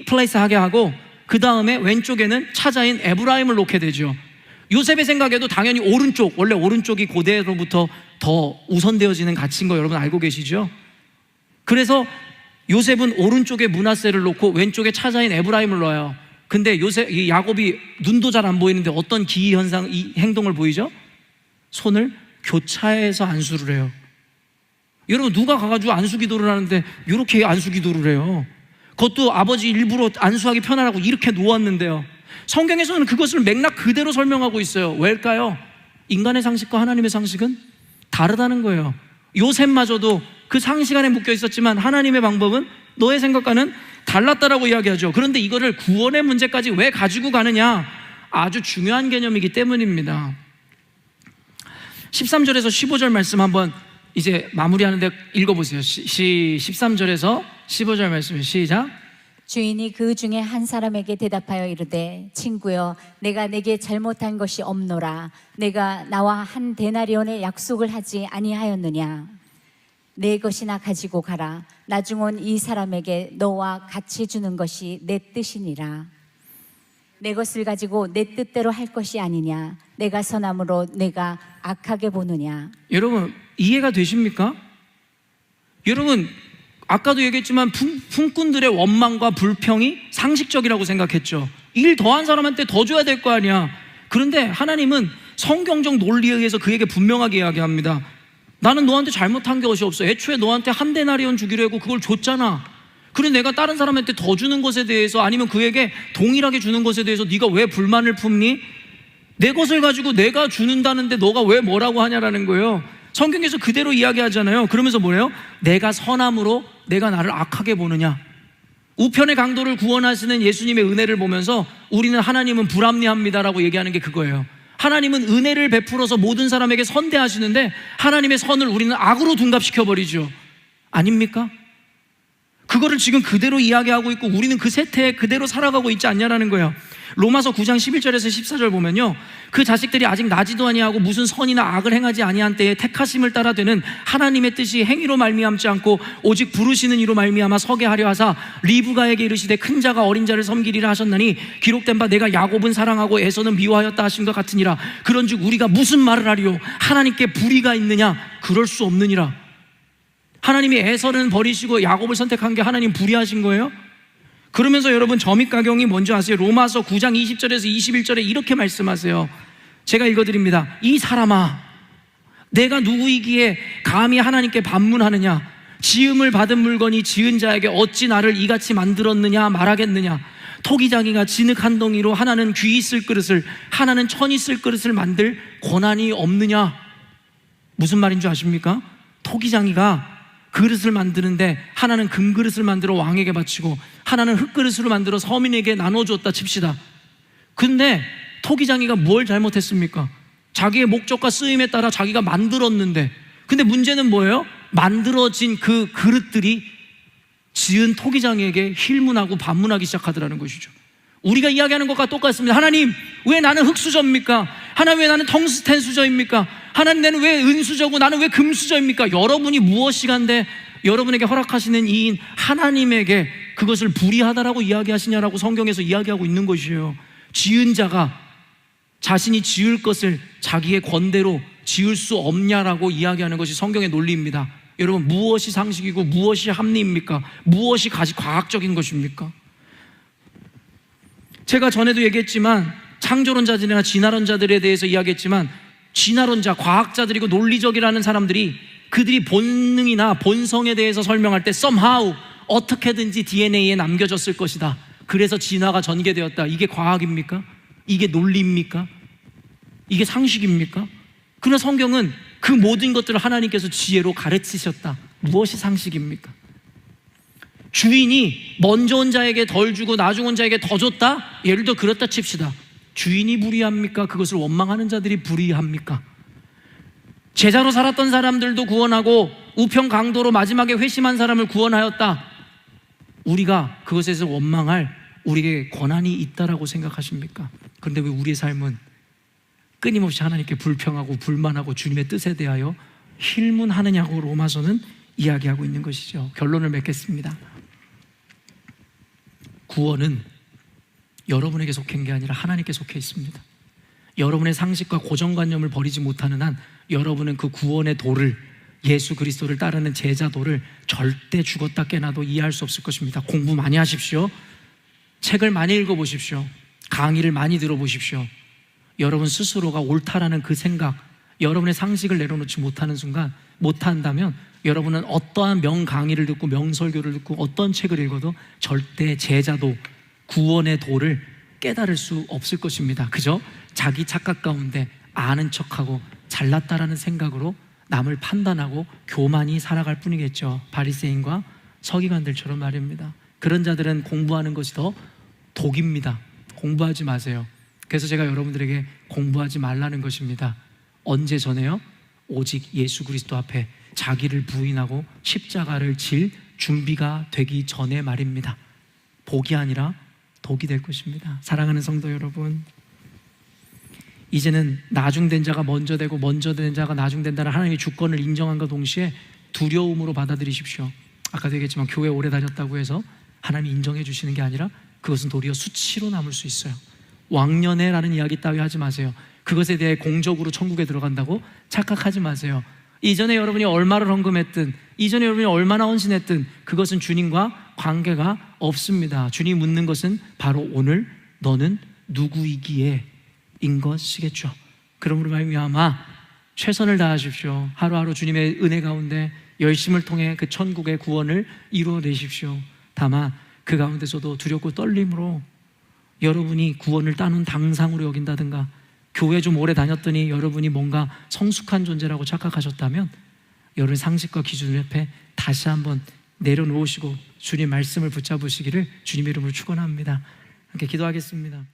플레이스하게 하고 그 다음에 왼쪽에는 차자인 에브라임을 놓게 되죠. 요셉의 생각에도 당연히 오른쪽, 원래 오른쪽이 고대로부터 더 우선되어지는 가치인 거 여러분 알고 계시죠? 그래서 요셉은 오른쪽에 므낫세를 놓고 왼쪽에 차자인 에브라임을 넣어요. 근데 야곱이 눈도 잘 안 보이는데 어떤 기이 현상, 이 행동을 보이죠? 손을 교차해서 안수를 해요. 여러분, 누가 가가지고 안수 기도를 하는데 이렇게 안수 기도를 해요? 그것도 아버지 일부러 안수하기 편하라고 이렇게 놓았는데요. 성경에서는 그것을 맥락 그대로 설명하고 있어요. 왜일까요? 인간의 상식과 하나님의 상식은 다르다는 거예요. 요셉마저도 그 상식 안에 묶여 있었지만 하나님의 방법은 너의 생각과는 달랐다라고 이야기하죠. 그런데 이거를 구원의 문제까지 왜 가지고 가느냐? 아주 중요한 개념이기 때문입니다. 13절에서 15절 말씀 한번 이제 마무리하는데 읽어보세요. 13절에서 15절 말씀 시작. 주인이 그 중에 한 사람에게 대답하여 이르되 친구여 내가 내게 잘못한 것이 없노라. 내가 나와 한 데나리온의 약속을 하지 아니하였느냐. 내 것이나 가지고 가라. 나중 온 이 사람에게 너와 같이 주는 것이 내 뜻이니라. 내 것을 가지고 내 뜻대로 할 것이 아니냐. 내가 선함으로 내가 악하게 보느냐. 여러분, 이해가 되십니까? 여러분, 아까도 얘기했지만 품꾼들의 원망과 불평이 상식적이라고 생각했죠. 일 더한 사람한테 더 줘야 될 거 아니야. 그런데 하나님은 성경적 논리에 의해서 그에게 분명하게 이야기합니다. 나는 너한테 잘못한 것이 없어. 애초에 너한테 한 데나리온 주기로 했고 그걸 줬잖아. 그런데 내가 다른 사람한테 더 주는 것에 대해서, 아니면 그에게 동일하게 주는 것에 대해서 네가 왜 불만을 품니? 내 것을 가지고 내가 주는다는데 너가 왜 뭐라고 하냐라는 거예요. 성경에서 그대로 이야기하잖아요. 그러면서 뭐래요? 내가 선함으로 내가 나를 악하게 보느냐. 우편의 강도를 구원하시는 예수님의 은혜를 보면서 우리는 하나님은 불합리합니다라고 얘기하는 게 그거예요. 하나님은 은혜를 베풀어서 모든 사람에게 선대하시는데 하나님의 선을 우리는 악으로 둔갑시켜버리죠. 아닙니까? 그거를 지금 그대로 이야기하고 있고 우리는 그 세태에 그대로 살아가고 있지 않냐라는 거예요. 로마서 9장 11절에서 14절 보면요, 그 자식들이 아직 나지도 아니하고 무슨 선이나 악을 행하지 아니한 때에 택하심을 따라 되는 하나님의 뜻이 행위로 말미암지 않고 오직 부르시는 이로 말미암아 서게 하려 하사 리브가에게 이르시되 큰 자가 어린 자를 섬기리라 하셨나니 기록된 바 내가 야곱은 사랑하고 에서는 미워하였다 하심과 같으니라. 그런즉 우리가 무슨 말을 하리요? 하나님께 불의가 있느냐? 그럴 수 없느니라. 하나님이 에서는 버리시고 야곱을 선택한 게 하나님 불의하신 거예요? 그러면서 여러분, 점입가경이 뭔지 아세요? 로마서 9장 20절에서 21절에 이렇게 말씀하세요. 제가 읽어드립니다. 이 사람아, 내가 누구이기에 감히 하나님께 반문하느냐? 지음을 받은 물건이 지은 자에게 어찌 나를 이같이 만들었느냐 말하겠느냐? 토기장이가 진흙 한 덩이로 하나는 귀 있을 그릇을 하나는 천 있을 그릇을 만들 권한이 없느냐? 무슨 말인 줄 아십니까? 토기장이가 그릇을 만드는데 하나는 금그릇을 만들어 왕에게 바치고 하나는 흙그릇으로 만들어 서민에게 나눠줬다 칩시다. 근데 토기장이가 뭘 잘못했습니까? 자기의 목적과 쓰임에 따라 자기가 만들었는데, 근데 문제는 뭐예요? 만들어진 그 그릇들이 지은 토기장에게 힐문하고 반문하기 시작하더라는 것이죠. 우리가 이야기하는 것과 똑같습니다. 하나님, 왜 나는 흙수저입니까? 하나님, 왜 나는 텅스텐 수저입니까? 하나님, 나는 왜 은수저고 나는 왜 금수저입니까? 여러분이 무엇이간데 여러분에게 허락하시는 이인 하나님에게 그것을 불의하다라고 이야기하시냐라고 성경에서 이야기하고 있는 것이에요. 지은 자가 자신이 지을 것을 자기의 권대로 지을 수 없냐라고 이야기하는 것이 성경의 논리입니다. 여러분, 무엇이 상식이고 무엇이 합리입니까? 무엇이 과학적인 것입니까? 제가 전에도 얘기했지만 창조론자들이나 진화론자들에 대해서 이야기했지만, 진화론자, 과학자들이고 논리적이라는 사람들이 그들이 본능이나 본성에 대해서 설명할 때 somehow 어떻게든지 DNA에 남겨졌을 것이다, 그래서 진화가 전개되었다. 이게 과학입니까? 이게 논리입니까? 이게 상식입니까? 그러나 성경은 그 모든 것들을 하나님께서 지혜로 가르치셨다. 무엇이 상식입니까? 주인이 먼저 온 자에게 덜 주고 나중 온 자에게 더 줬다? 예를 들어 그렇다 칩시다. 주인이 불의합니까? 그것을 원망하는 자들이 불의합니까? 제자로 살았던 사람들도 구원하고 우편 강도로 마지막에 회심한 사람을 구원하였다. 우리가 그것에서 원망할 우리에게 권한이 있다라고 생각하십니까? 그런데 왜 우리의 삶은 끊임없이 하나님께 불평하고 불만하고 주님의 뜻에 대하여 힐문하느냐고 로마서는 이야기하고 있는 것이죠. 결론을 맺겠습니다. 구원은 여러분에게 속한 게 아니라 하나님께 속해 있습니다. 여러분의 상식과 고정관념을 버리지 못하는 한 여러분은 그 구원의 도를, 예수 그리스도를 따르는 제자도를 절대 죽었다 깨나도 이해할 수 없을 것입니다. 공부 많이 하십시오. 책을 많이 읽어보십시오. 강의를 많이 들어보십시오. 여러분 스스로가 옳다라는 그 생각, 여러분의 상식을 내려놓지 못하는 순간, 못한다면 여러분은 어떠한 명강의를 듣고 명설교를 듣고 어떤 책을 읽어도 절대 제자도, 구원의 도를 깨달을 수 없을 것입니다. 그저 자기 착각 가운데 아는 척하고 잘났다라는 생각으로 남을 판단하고 교만히 살아갈 뿐이겠죠. 바리새인과 서기관들처럼 말입니다. 그런 자들은 공부하는 것이 더 독입니다. 공부하지 마세요. 그래서 제가 여러분들에게 공부하지 말라는 것입니다. 언제 전에요? 오직 예수 그리스도 앞에 자기를 부인하고 십자가를 질 준비가 되기 전에 말입니다. 복이 아니라 독이 될 것입니다. 사랑하는 성도 여러분, 이제는 나중된 자가 먼저 되고 먼저 된 자가 나중된다는 하나님의 주권을 인정함과 동시에 두려움으로 받아들이십시오. 아까도 얘기했지만 교회 오래 다녔다고 해서 하나님이 인정해 주시는 게 아니라 그것은 도리어 수치로 남을 수 있어요. 왕년에라는 이야기 따위 하지 마세요. 그것에 대해 공적으로 천국에 들어간다고 착각하지 마세요. 이전에 여러분이 얼마를 헌금했든, 이전에 여러분이 얼마나 헌신했든 그것은 주님과 관계가 없습니다. 주님이 묻는 것은 바로 오늘 너는 누구이기에 인 것이겠죠. 그러므로 말미암아 최선을 다하십시오. 하루하루 주님의 은혜 가운데 열심을 통해 그 천국의 구원을 이루어내십시오. 다만 그 가운데서도 두렵고 떨림으로 여러분이 구원을 따놓은 당상으로 여긴다든가, 교회 좀 오래 다녔더니 여러분이 뭔가 성숙한 존재라고 착각하셨다면 여러분의 상식과 기준 옆에 다시 한번 내려놓으시고 주님 말씀을 붙잡으시기를 주님의 이름으로 축원합니다. 함께 기도하겠습니다.